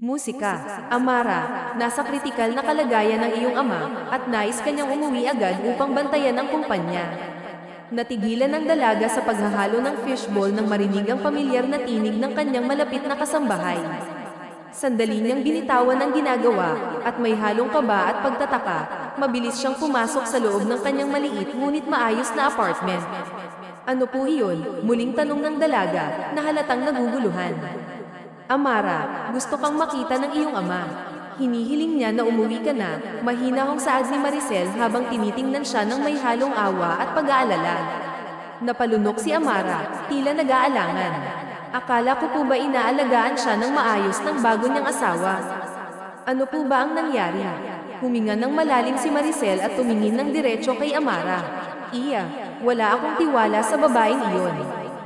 Musika, Amara, nasa kritikal na kalagayan ng iyong ama at nais kanyang umuwi agad upang bantayan ang kumpanya. Natigilan ng dalaga sa paghahalo ng fishbowl nang marinig ang pamilyar na tinig ng kanyang malapit na kasambahay. Sandali niyang binitawan ang ginagawa at may halong kaba at pagtataka, mabilis siyang pumasok sa loob ng kanyang maliit ngunit maayos na apartment. Ano po iyon? Muling tanong ng dalaga na halatang naguguluhan. Amara, gusto kang makita ng iyong ama. Hinihiling niya na umuwi ka na, mahina hong saad ni Maricel habang tinitingnan siya ng may halong awa at pag-aalala. Napalunok si Amara, tila nag-aalangan. Akala ko po ba inaalagaan siya ng maayos ng bago niyang asawa? Ano po ba ang nangyari? Huminga ng malalim si Maricel at tumingin ng diretso kay Amara. Iya, wala akong tiwala sa babaeng iyon.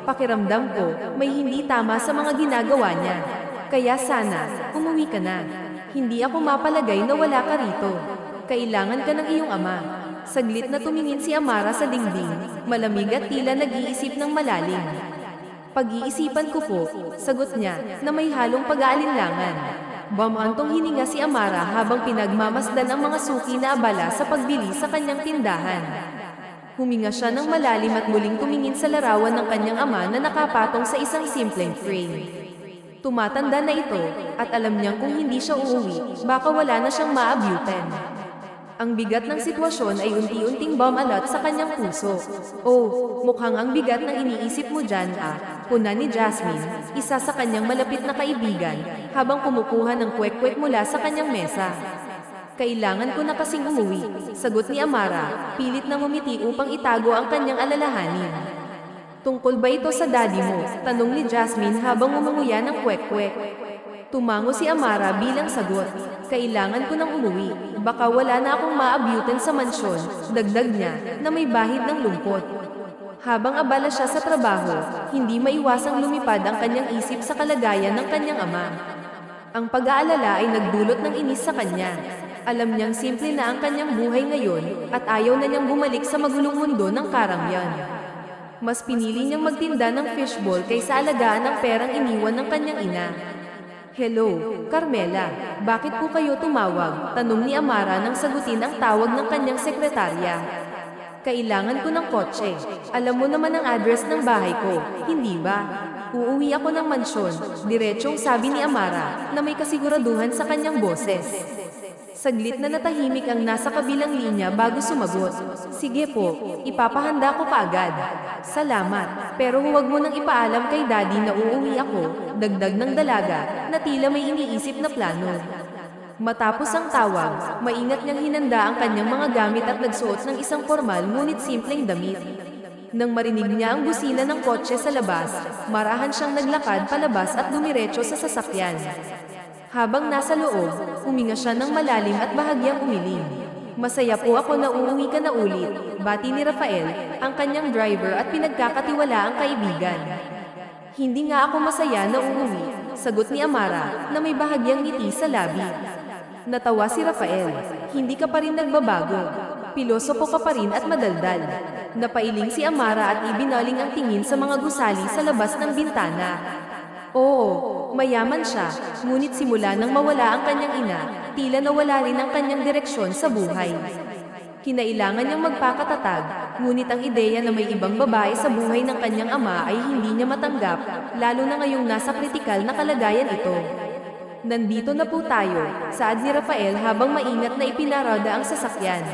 Pakiramdam ko, may hindi tama sa mga ginagawa niya. Kaya sana, umuwi ka na. Hindi ako mapalagay na wala ka rito. Kailangan ka ng iyong ama. Saglit na tumingin si Amara sa dingding, malamig at tila nag-iisip ng malalim. Pag-iisipan ko po, sagot niya, na may halong pag-aalinlangan. Bumantong hininga si Amara habang pinagmamasdan ang mga suki na abala sa pagbili sa kanyang tindahan. Huminga siya ng malalim at muling tumingin sa larawan ng kanyang ama na nakapatong sa isang simpleng frame. Tumatanda na ito, at alam niyang kung hindi siya uuwi, baka wala na siyang maabyutan. Ang bigat ng sitwasyon ay unti-unting bumalat sa kanyang puso. Oh, mukhang ang bigat ng iniisip mo dyan puna ni Jasmine, isa sa kanyang malapit na kaibigan, habang kumukuha ng kwek-kwek mula sa kanyang mesa. Kailangan ko na kasing umuwi, sagot ni Amara, pilit na ngumiti upang itago ang kanyang alalahanin. Tungkol ba ito sa daddy mo? Tanong ni Jasmine habang umunguya ng kwek-kwek. Tumango si Amara bilang sagot. Kailangan ko nang umuwi, baka wala na akong maabyutan sa mansyon, dagdag niya, na may bahid ng lungkot. Habang abala siya sa trabaho, hindi maiwasang lumipad ang kanyang isip sa kalagayan ng kanyang ama. Ang pag-aalala ay nagdulot ng inis sa kanya. Alam niyang simple na ang kanyang buhay ngayon at ayaw na niyang bumalik sa magulong mundo ng karamyan. Mas pinili niyang magtinda ng fishbowl kaysa alagaan ang perang iniwan ng kanyang ina. Hello, Carmela, bakit po kayo tumawag? Tanong ni Amara nang sagutin ang tawag ng kanyang sekretarya. Kailangan ko ng kotse. Alam mo naman ang address ng bahay ko, hindi ba? Uuwi ako ng mansyon, diretsong sabi ni Amara na may kasiguraduhan sa kanyang boses. Saglit na natahimik ang nasa kabilang linya bago sumagot. Sige po, ipapahanda ko kaagad. Salamat, pero huwag mo nang ipaalam kay daddy na uuwi ako, dagdag ng dalaga, na tila may iniisip na plano. Matapos ang tawag, maingat niyang hinanda ang kanyang mga gamit at nagsuot ng isang formal ngunit simpleng damit. Nang marinig niya ang busina ng kotse sa labas, marahan siyang naglakad palabas at dumiretso sa sasakyan. Habang nasa loob, huminga siya ng malalim at bahagyang umiling. Masaya po ako na uuwi ka na ulit, bati ni Rafael, ang kanyang driver at pinagkakatiwalaang kaibigan. Hindi nga ako masaya na uuwi, sagot ni Amara, na may bahagyang ngiti sa labi. Natawa si Rafael, hindi ka pa rin nagbabago. Pilosopo ka pa rin at madaldal. Napailing si Amara at ibinaling ang tingin sa mga gusali sa labas ng bintana. Oo, mayaman siya, ngunit simula nang mawala ang kanyang ina, tila nawala rin ang kanyang direksyon sa buhay. Kinailangan niyang magpakatatag, ngunit ang ideya na may ibang babae sa buhay ng kanyang ama ay hindi niya matanggap, lalo na ngayong nasa kritikal na kalagayan ito. Nandito na po tayo, saad ni Rafael habang maingat na ipinarada ang sasakyan.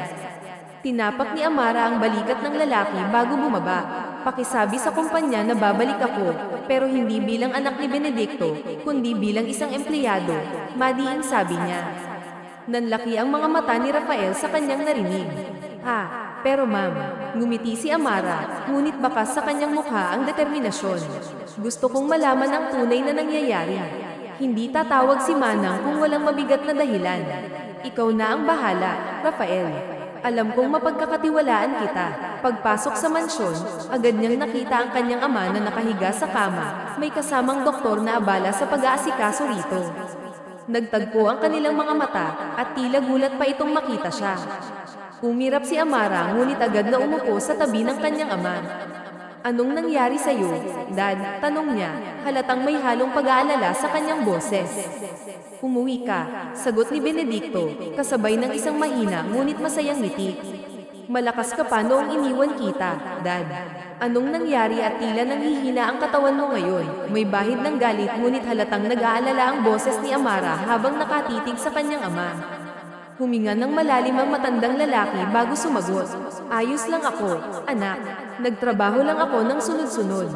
Tinapak ni Amara ang balikat ng lalaki bago bumaba. Pakisabi sa kumpanya na babalik ako, pero hindi bilang anak ni Benedicto, kundi bilang isang empleyado, madiin sabi niya. Nanlaki ang mga mata ni Rafael sa kanyang narinig. Pero ma'am, ngumiti si Amara, ngunit bakas sa kanyang mukha ang determinasyon. Gusto kong malaman ang tunay na nangyayari. Hindi tatawag si Manang kung walang mabigat na dahilan. Ikaw na ang bahala, Rafael. Alam kong mapagkakatiwalaan kita. Pagpasok sa mansyon, agad niyang nakita ang kanyang ama na nakahiga sa kama, may kasamang doktor na abala sa pag-aasikaso rito. Nagtagpo ang kanilang mga mata, at tila gulat pa itong makita siya. Umirap si Amara ngunit agad na umupo sa tabi ng kanyang ama. Anong nangyari sa'yo, Dad? Tanong niya, halatang may halong pag-aalala sa kanyang boses. Umuwi ka, sagot ni Benedicto, kasabay ng isang mahina ngunit masayang ngiti. Malakas ka pa noong iniwan kita, Dad. Anong nangyari at tila nanghihina ang katawan mo ngayon? May bahid ng galit ngunit halatang nag-aalala ang boses ni Amara habang nakatitig sa kanyang ama. Huminga ng malalim ang matandang lalaki bago sumagot. Ayos lang ako, anak. Nagtrabaho lang ako ng sunod-sunod.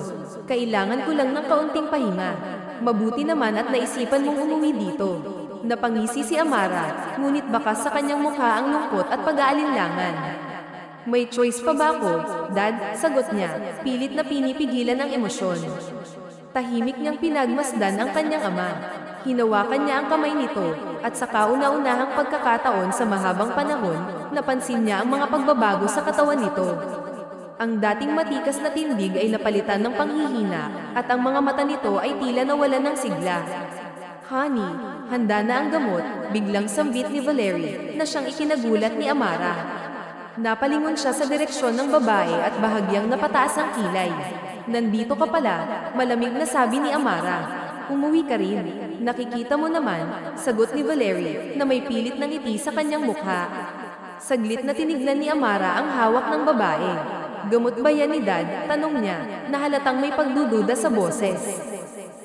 Kailangan ko lang ng kaunting pahinga. Mabuti naman at naisipan mong umuwi dito. Napangisi si Amara, ngunit bakas sa kanyang mukha ang lungkot at pag-aalinlangan. May choice pa ba ako, Dad? Sagot niya, pilit na pinipigilan ang emosyon. Tahimik niyang pinagmasdan ang kanyang ama. Hinawakan niya ang kamay nito, at sa kauna-unahang pagkakataon sa mahabang panahon, napansin niya ang mga pagbabago sa katawan nito. Ang dating matikas na tindig ay napalitan ng panghihina, at ang mga mata nito ay tila nawalan ng sigla. Honey, handa na ang gamot, biglang sambit ni Valerie, na siyang ikinagulat ni Amara. Napalingon siya sa direksyon ng babae at bahagyang napataas ang kilay. Nandito ka pala, malamig na sabi ni Amara. Umuwi ka rin. Nakikita mo naman, sagot ni Valerie, na may pilit na ngiti sa kanyang mukha. Saglit na tinignan ni Amara ang hawak ng babae. Gamot ba yan ni Dad? Tanong niya, na halatang may pagdududa sa boses.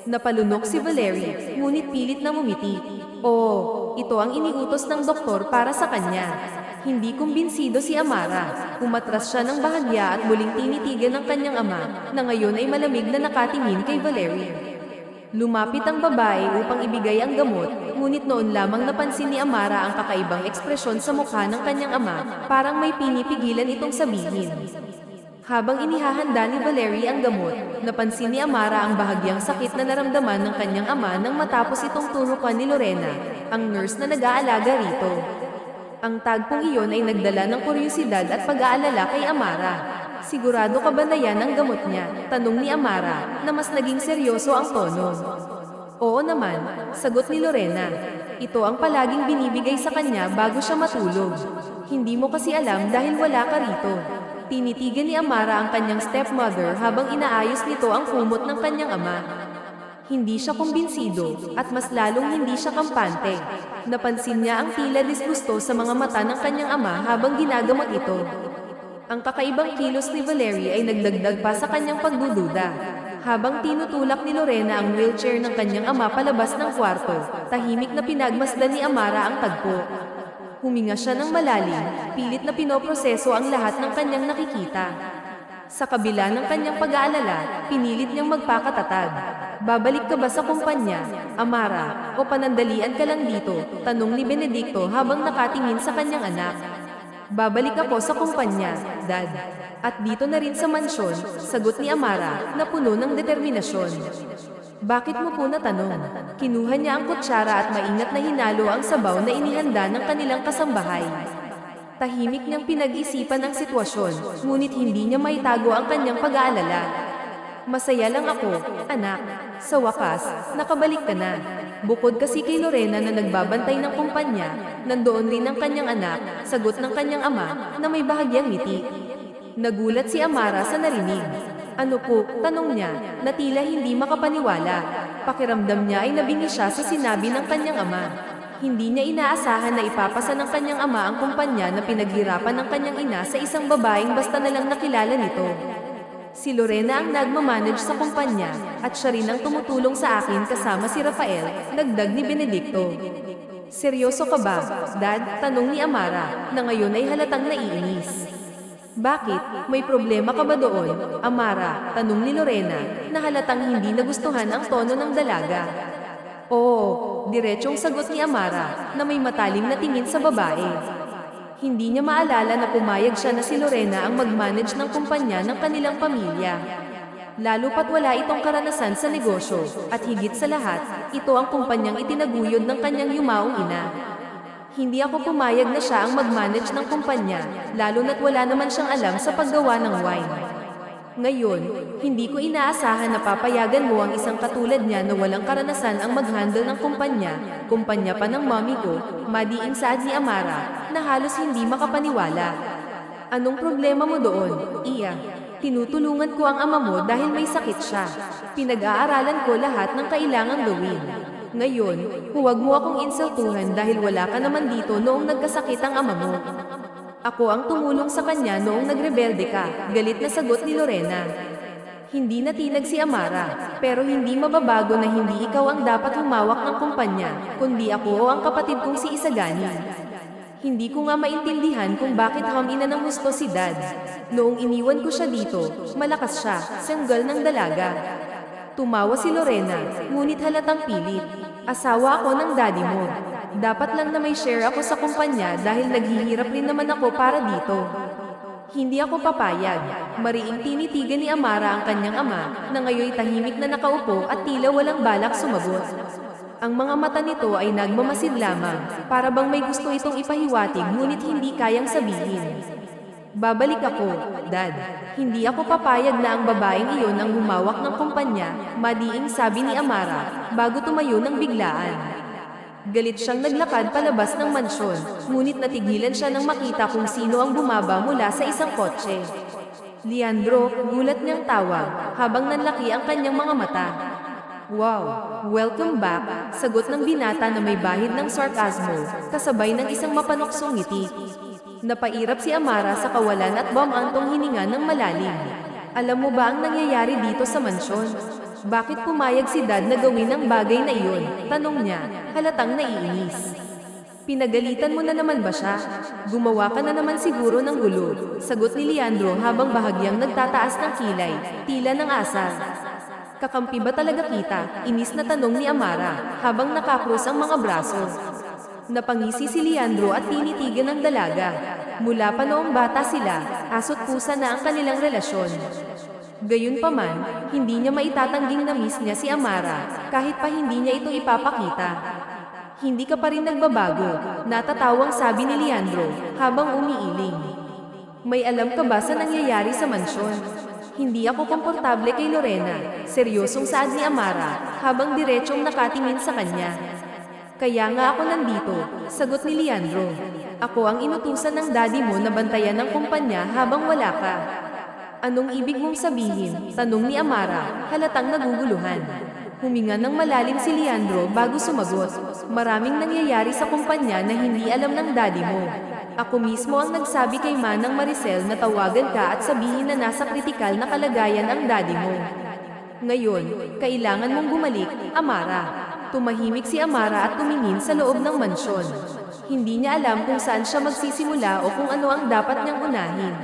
Napalunok si Valerie, ngunit pilit na ngumiti. Oo, ito ang iniutos ng doktor para sa kanya. Hindi kumbinsido si Amara. Umatras siya ng bahagya at muling tinitigan ng kanyang ama, na ngayon ay malamig na nakatingin kay Valerie. Lumapit ang babae upang ibigay ang gamot, ngunit noon lamang napansin ni Amara ang kakaibang ekspresyon sa mukha ng kanyang ama, parang may pinipigilan itong sabihin. Habang inihahanda ni Valerie ang gamot, napansin ni Amara ang bahagyang sakit na naramdaman ng kanyang ama nang matapos itong turukan ni Lorena, ang nurse na nag-aalaga rito. Ang tagpong iyon ay nagdala ng kuryosidad at pag-aalala kay Amara. Sigurado ka ba na yan ang gamot niya? Tanong ni Amara, na mas naging seryoso ang tono. Oo naman, sagot ni Lorena. Ito ang palaging binibigay sa kanya bago siya matulog. Hindi mo kasi alam dahil wala ka rito. Tinitigan ni Amara ang kanyang stepmother habang inaayos nito ang kumot ng kanyang ama. Hindi siya kumbinsido, at mas lalong hindi siya kampante. Napansin niya ang tila disgusto sa mga mata ng kanyang ama habang ginagamot ito. Ang kakaibang kilos ni Valerie ay nagdagdag pa sa kanyang pagdududa. Habang tinutulak ni Lorena ang wheelchair ng kanyang ama palabas ng kwarto, tahimik na pinagmasdan ni Amara ang tagpo. Huminga siya ng malalim, pilit na pinoproseso ang lahat ng kanyang nakikita. Sa kabila ng kanyang pag-aalala, pinilit niyang magpakatatag. Babalik ka ba sa kumpanya, Amara, o panandalian ka lang dito? Tanong ni Benedicto habang nakatingin sa kanyang anak. Babalik ako sa kumpanya, Dad. At dito na rin sa mansyon, sagot ni Amara, na puno ng determinasyon. Bakit mo po natanong? Kinuha niya ang kutsara at maingat na hinalo ang sabaw na inihanda ng kanilang kasambahay. Tahimik niyang pinag-isipan ang sitwasyon, ngunit hindi niya maitago ang kanyang pag-aalala. Masaya lang ako, anak. Sa wakas, nakabalik ka na. Bukod kasi kay Lorena na nagbabantay ng kumpanya, nandoon rin ang kanyang anak, sagot ng kanyang ama, na may bahagyang ngiti. Nagulat si Amara sa narinig. Ano po? Tanong niya, na tila hindi makapaniwala. Pakiramdam niya ay nabingi siya sa sinabi ng kanyang ama. Hindi niya inaasahan na ipapasa ng kanyang ama ang kumpanya na pinaghirapan ng kanyang ina sa isang babaeng basta na lang nakilala nito. Si Lorena ang nagmamanage sa kumpanya, at siya rin ang tumutulong sa akin kasama si Rafael, dagdag ni Benedicto. Seryoso ka ba, Dad? Tanong ni Amara, na ngayon ay halatang naiinis. Bakit? May problema ka ba doon, Amara? Tanong ni Lorena, na halatang hindi nagustuhan ang tono ng dalaga. Oo, diretsong sagot ni Amara, na may matalim na tingin sa babae. Hindi niya maalala na pumayag siya na si Lorena ang mag-manage ng kumpanya ng kanilang pamilya. Lalo pat wala itong karanasan sa negosyo, at higit sa lahat, ito ang kumpanyang itinaguyod ng kanyang yumaong ina. Hindi ako pumayag na siya ang mag-manage ng kumpanya, lalo na't wala naman siyang alam sa paggawa ng wine. Ngayon, hindi ko inaasahan na papayagan mo ang isang katulad niya na walang karanasan ang mag-handle ng kumpanya pa ng mommy ko, madiin saad ni Amara, na halos hindi makapaniwala. Anong problema mo doon, Iya? Tinutulungan ko ang ama mo dahil may sakit siya. Pinag-aaralan ko lahat ng kailangang gawin. Ngayon, huwag mo akong insultuhan dahil wala ka naman dito noong nagkasakit ang ama mo. Ako ang tumulong sa kanya noong nagrebelde ka, galit na sagot ni Lorena. Hindi natinag si Amara, pero hindi mababago na hindi ikaw ang dapat humawak ng kumpanya, kundi ako o ang kapatid kong si Isagani. Hindi ko nga maintindihan kung bakit hamina ng gusto si Dad. Noong iniwan ko siya dito, malakas siya, sanggal ng dalaga. Tumawa si Lorena, ngunit halatang pilit. Asawa ako ng daddy mo. Dapat lang na may share ako sa kumpanya dahil naghihirap rin naman ako para dito. Hindi ako papayag. Mariing tinitigan ni Amara ang kanyang ama, na ngayoy tahimik na nakaupo at tila walang balak sumagot. Ang mga mata nito ay nagmamasid lamang, para bang may gusto itong ipahiwatig ngunit hindi kayang sabihin. Babalik ako, Dad. Hindi ako papayag na ang babaeng iyon ang humawak ng kumpanya, madiing sabi ni Amara, bago tumayo ng biglaan. Galit siyang naglakad palabas ng mansyon, ngunit natigilan siya nang makita kung sino ang bumaba mula sa isang kotse. Leandro, gulat niyang tawag, habang nanlaki ang kanyang mga mata. Wow, welcome back, sagot ng binata na may bahid ng sarkasmo, kasabay ng isang mapanuksong ngiti. Napairap si Amara sa kawalan at bumantong hininga ng malalim. Alam mo ba ang nangyayari dito sa mansyon? Bakit pumayag si Dad na gawin ang bagay na iyon? Tanong niya, halatang naiinis. Pinagalitan mo na naman ba siya? Gumawa ka na naman siguro ng gulo, sagot ni Leandro habang bahagyang nagtataas ng kilay, tila ng asal. Kakampi ba talaga kita? Inis na tanong ni Amara, habang nakakrus ang mga braso. Napangisi si Leandro at tinitigan ng dalaga. Mula pa noong bata sila, aso't pusa na ang kanilang relasyon. Gayunpaman, hindi niya maitatangging na-miss niya si Amara, kahit pa hindi niya ito ipapakita. Hindi ka pa rin nagbabago, natatawang sabi ni Leandro, habang umiiling. May alam ka ba sa nangyayari sa mansyon? Hindi ako komportable kay Lorena, seryosong saad ni Amara, habang diretsyong nakatingin sa kanya. Kaya nga ako nandito, sagot ni Leandro. Ako ang inutusan ng daddy mo na bantayan ng kumpanya habang wala ka. Anong ibig mong sabihin? Tanong ni Amara, halatang naguguluhan. Huminga ng malalim si Leandro bago sumagot. Maraming nangyayari sa kumpanya na hindi alam ng daddy mo. Ako mismo ang nagsabi kay Manang Maricel na tawagan ka at sabihin na nasa kritikal na kalagayan ang daddy mo. Ngayon, kailangan mong bumalik, Amara. Tumahimik si Amara at tumingin sa loob ng mansyon. Hindi niya alam kung saan siya magsisimula o kung ano ang dapat niyang unahin.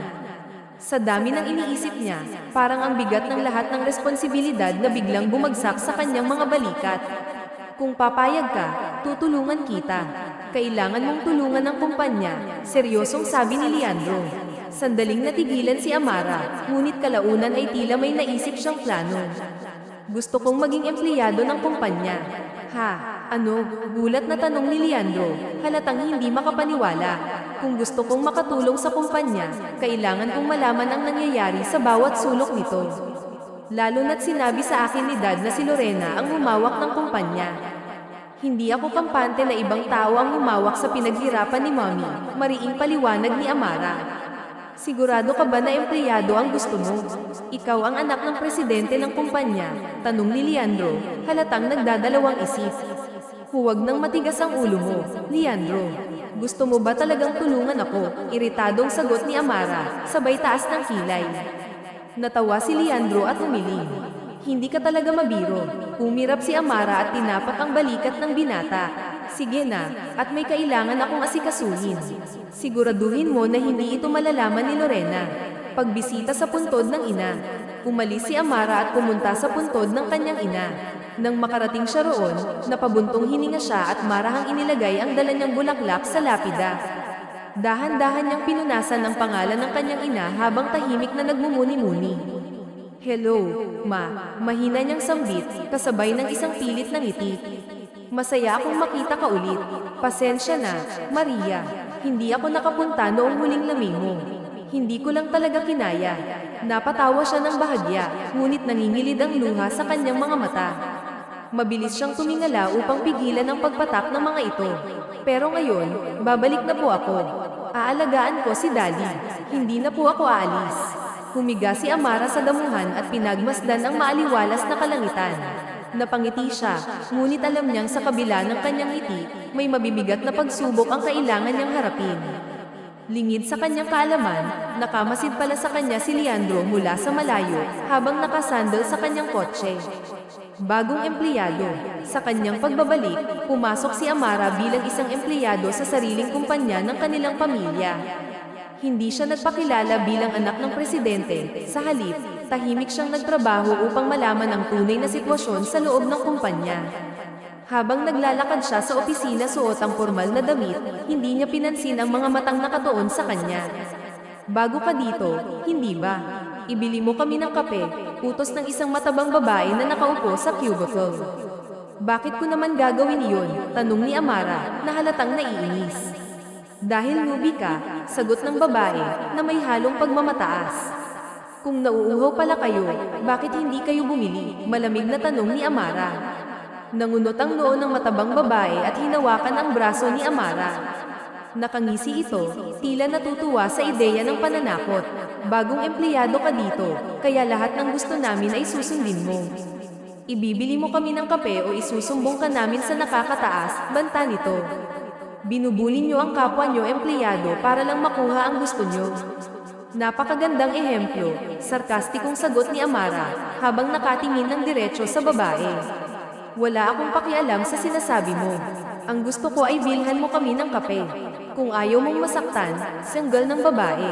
Sa dami ng iniisip niya, parang ang bigat ng lahat ng responsibilidad na biglang bumagsak sa kanyang mga balikat. Kung papayag ka, tutulungan kita. Kailangan mong tulungan ng kumpanya, seryosong sabi ni Leandro. Sandaling natigilan si Amara, ngunit kalaunan ay tila may naisip siyang plano. Gusto kong maging empleyado ng kumpanya. Ha, ano? Gulat na tanong ni Leandro, halatang hindi makapaniwala. Kung gusto kong makatulong sa kumpanya, kailangan kong malaman ang nangyayari sa bawat sulok nito. Lalo na't sinabi sa akin ni Dad na si Lorena ang humawak ng kumpanya. Hindi ako kampante na ibang tao ang humawak sa pinaghirapan ni Mommy, mariing paliwanag ni Amara. Sigurado ka ba na empleyado ang gusto mo? Ikaw ang anak ng presidente ng kumpanya, tanong ni Leandro, halatang nagdadalawang isip. Huwag nang matigas ang ulo mo, Leandro. Gusto mo ba talagang tulungan ako? Iritadong sagot ni Amara, sabay taas ng kilay. Natawa si Leandro at umiling. Hindi ka talaga mabiro. Umirap si Amara at tinapak ang balikat ng binata. Sige na, at may kailangan akong asikasuhin. Siguraduhin mo na hindi ito malalaman ni Lorena. Pagbisita sa puntod ng ina. Umalis si Amara at pumunta sa puntod ng kanyang ina. Nang makarating siya roon, napabuntong hininga siya at marahang inilagay ang dala niyang bulaklak sa lapida. Dahan-dahan niyang pinunasan ang pangalan ng kanyang ina habang tahimik na nagmumuni-muni. Hello, Ma. Mahina niyang sambit, kasabay ng isang pilit na ngiti. Masaya akong makita ka ulit. Pasensya na, Maria. Hindi ako nakapunta noong huling lamig mo. Hindi ko lang talaga kinaya. Napatawa siya ng bahagya, ngunit nangingilid ang luha sa kanyang mga mata. Mabilis siyang tumingala upang pigilan ang pagpatak ng mga ito. Pero ngayon, babalik na po ako. Aalagaan ko si Daddy. Hindi na po ako aalis. Humiga si Amara sa damuhan at pinagmasdan ang maaliwalas na kalangitan. Napangiti siya, ngunit alam niyang sa kabila ng kanyang ngiti, may mabibigat na pagsubok ang kailangan niyang harapin. Lingid sa kanyang kaalaman, nakamasid pala sa kanya si Leandro mula sa malayo, habang nakasandal sa kanyang kotse. Bagong empleyado. Sa kanyang pagbabalik, pumasok si Amara bilang isang empleyado sa sariling kumpanya ng kanilang pamilya. Hindi siya nagpakilala bilang anak ng presidente, sa halip, tahimik siyang nagtrabaho upang malaman ang tunay na sitwasyon sa loob ng kumpanya. Habang naglalakad siya sa opisina suot ang formal na damit, hindi niya pinansin ang mga matang nakatuon sa kanya. Bago ka dito, hindi ba? Ibili mo kami ng kape, utos ng isang matabang babae na nakaupo sa cubicle. Bakit ko naman gagawin iyon? Tanong ni Amara, na halatang naiinis. Dahil newbie ka, sagot ng babae, na may halong pagmamataas. Kung nauuhaw pala kayo, bakit hindi kayo bumili? Malamig na tanong ni Amara. Nangunot ang noo ng matabang babae at hinawakan ang braso ni Amara. Nakangisi ito, tila natutuwa sa ideya ng pananakot. Bagong empleyado ka dito, kaya lahat ng gusto namin ay susundin mo. Ibibili mo kami ng kape o isusumbong ka namin sa nakakataas, banta nito. Binubuli nyo ang kapwa nyo empleyado para lang makuha ang gusto nyo. Napakagandang ehemplo, sarkastikong sagot ni Amara, habang nakatingin ng diretso sa babae. Wala akong pakialam sa sinasabi mo. Ang gusto ko ay bilhan mo kami ng kape. Kung ayaw mong masaktan, sanggal ng babae.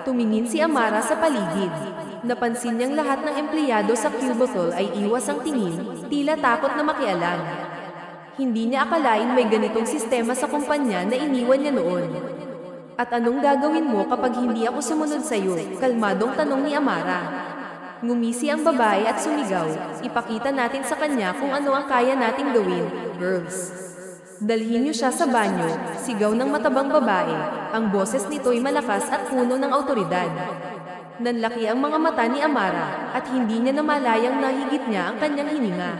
Tumingin si Amara sa paligid. Napansin niyang lahat ng empleyado sa cubicle ay iwas ang tingin, tila takot na makialam. Hindi niya akalain may ganitong sistema sa kumpanya na iniwan niya noon. At anong gagawin mo kapag hindi ako sumunod sa iyo? Kalmadong tanong ni Amara. Ngumisi ang babae at sumigaw, ipakita natin sa kanya kung ano ang kaya nating gawin, girls. Dalhin niyo siya sa banyo, sigaw ng matabang babae, ang boses nito'y malakas at puno ng awtoridad. Nanlaki ang mga mata ni Amara, at hindi niya namalayang nahigit niya ang kanyang hininga.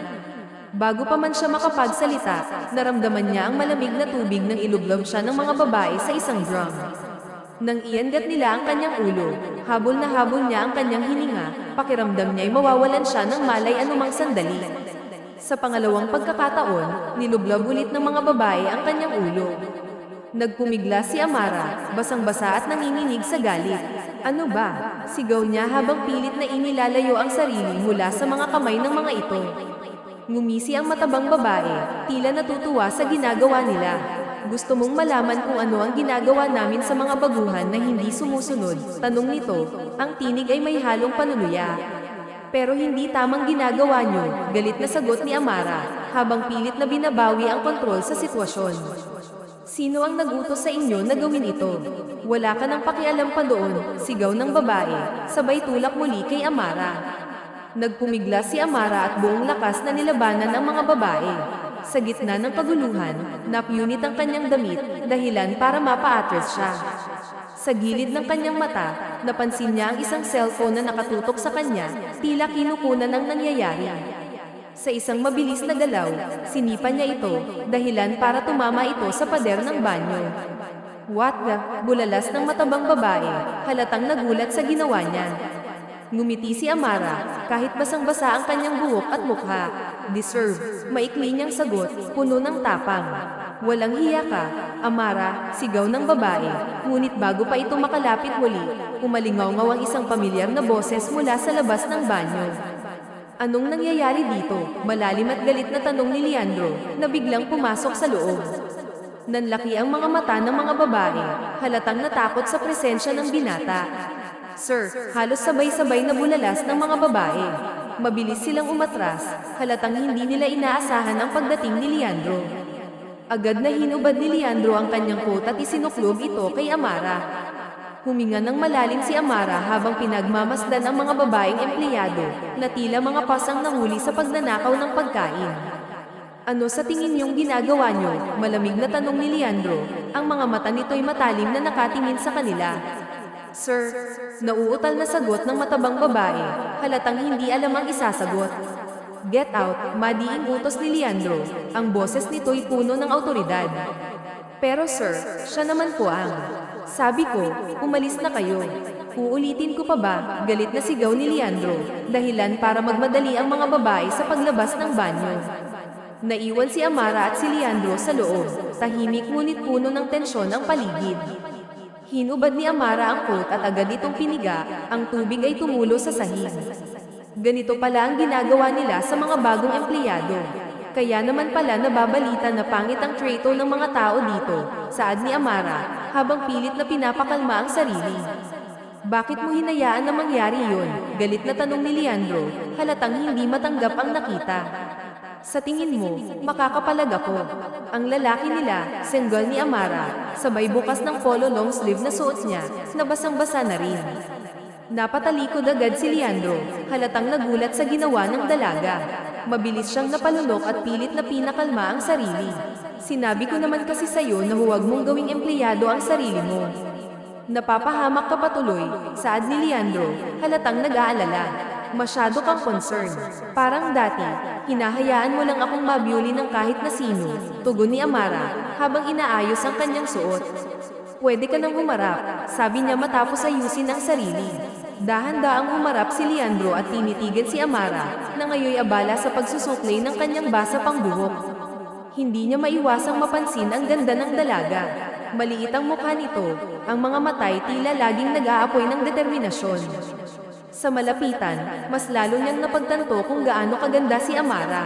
Bago pa man siya makapagsalita, naramdaman niya ang malamig na tubig nang ilublob siya ng mga babae sa isang drum. Nang iangat nila ang kanyang ulo, habol na habol niya ang kanyang hininga, pakiramdam niya'y mawawalan siya ng malay anumang sandali. Sa pangalawang pagkakataon, nilublob ulit ng mga babae ang kanyang ulo. Nagpumigla si Amara, basang-basa at nanginginig sa galit. Ano ba? Sigaw niya habang pilit na inilalayo ang sarili mula sa mga kamay ng mga ito. Ngumisi ang matabang babae, tila natutuwa sa ginagawa nila. Gusto mong malaman kung ano ang ginagawa namin sa mga baguhan na hindi sumusunod? Tanong nito, ang tinig ay may halong panuluya. Pero hindi tamang ginagawa nyo, galit na sagot ni Amara, habang pilit na binabawi ang kontrol sa sitwasyon. Sino ang nagutos sa inyo na gawin ito? Wala ka ng pakialam pa doon, sigaw ng babae, sabay tulak muli kay Amara. Nagpumigla si Amara at buong lakas na nilabanan ang mga babae. Sa gitna ng kaguluhan, napunit ang kanyang damit, dahilan para mapa-atras siya. Sa gilid ng kanyang mata, napansin niya ang isang cellphone na nakatutok sa kanya, tila kinukunan ang nangyayari. Sa isang mabilis na galaw, sinipa niya ito, dahilan para tumama ito sa pader ng banyo. What the? Bulalas ng matabang babae, halatang nagulat sa ginawa niya. Ngumiti si Amara, kahit basang-basa ang kanyang buhok at mukha. Deserve, maikli niyang sagot, puno ng tapang. Walang hiya ka, Amara, sigaw ng babae. Ngunit bago pa ito makalapit muli, umalingaw-ngaw ang isang pamilyar na boses mula sa labas ng banyo. Anong nangyayari dito? Malalim at galit na tanong ni Leandro, na biglang pumasok sa loob. Nanlaki ang mga mata ng mga babae, halatang natakot sa presensya ng binata. Sir, halos sabay-sabay na bulalas ng mga babae. Mabilis silang umatras, halatang hindi nila inaasahan ang pagdating ni Leandro. Agad na hinubad ni Leandro ang kanyang coat at isinuklog ito kay Amara. Huminga ng malalim si Amara habang pinagmamasdan ang mga babaeng empleyado, na tila mga pasang nahuli sa pagnanakaw ng pagkain. Ano sa tingin niyong ginagawa niyo? Malamig na tanong ni Leandro, ang mga mata nito'y matalim na nakatingin sa kanila. Sir, nauutal na sagot ng matabang babae, halatang hindi alam ang isasagot. Get out, madiing utos ni Leandro, ang boses nito'y puno ng awtoridad. Pero sir, siya naman po ang... Sabi ko, umalis na kayo. Uulitin ko pa ba? Galit na sigaw ni Leandro, dahilan para magmadali ang mga babae sa paglabas ng banyo. Naiwan si Amara at si Leandro sa loob, tahimik ngunit puno ng tensyon ang paligid. Hinubad ni Amara ang coat at agad itong piniga, ang tubig ay tumulo sa sahig. Ganito pala ang ginagawa nila sa mga bagong empleyado. Kaya naman pala nababalita na pangit ang trato ng mga tao dito, saad ni Amara, habang pilit na pinapakalma ang sarili. Bakit mo hinayaan na mangyari yun? Galit na tanong ni Leandro, halatang hindi matanggap ang nakita. Sa tingin mo, makakapalag ako. Ang lalaki nila, single ni Amara, sabay bukas ng polo long sleeve na suot niya, nabasang-basa na rin. Napatalikod agad si Leandro, halatang nagulat sa ginawa ng dalaga. Mabilis siyang napalunok at pilit na pinakalma ang sarili. Sinabi ko naman kasi sa'yo na huwag mong gawing empleyado ang sarili mo. Napapahamak ka patuloy, saad ni Leandro, halatang nag-aalala. Masyado kang concern. Parang dati, hinahayaan mo lang akong mabyuli ng kahit na sino, tugon ni Amara, habang inaayos ang kanyang suot. Pwede ka nang humarap, sabi niya matapos ayusin ang sarili. Dahan-daang humarap si Leandro at tinitigan si Amara, na ngayoy abala sa pagsusuklay ng kanyang basa pang buhok. Hindi niya maiwasang mapansin ang ganda ng dalaga. Maliit ang mukha nito, ang mga matay tila laging nag-aapoy ng determinasyon. Sa malapitan, mas lalo niyang napagtanto kung gaano kaganda si Amara.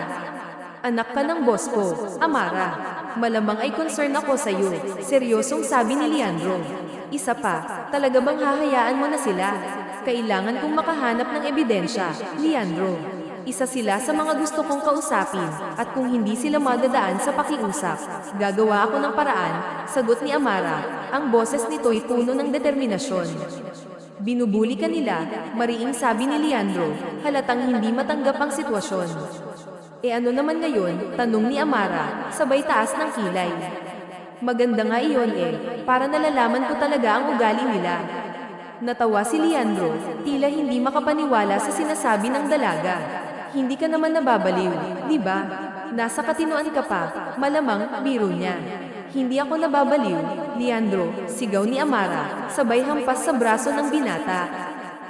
Anak ka ng boss ko, Amara. Malamang ay concern ako sa'yo, seryosong sabi ni Leandro. Isa pa, talaga bang hahayaan mo na sila? Kailangan kong makahanap ng ebidensya, Leandro. Isa sila sa mga gusto kong kausapin, at kung hindi sila madadaan sa pakiusap, gagawa ako ng paraan, sagot ni Amara. Ang boses nito'y puno ng determinasyon. Binubuli ka nila, mariing sabi ni Leandro, halatang hindi matanggap ang sitwasyon. E ano naman ngayon, tanong ni Amara, sabay taas ng kilay. Maganda nga iyon para nalalaman ko talaga ang ugali nila. Natawa si Leandro, tila hindi makapaniwala sa sinasabi ng dalaga. Hindi ka naman nababaliw, di ba? Nasa katinoan ka pa, malamang biro niya. Hindi ako nababaliw, Leandro, sigaw ni Amara, sabay hampas sa braso ng binata.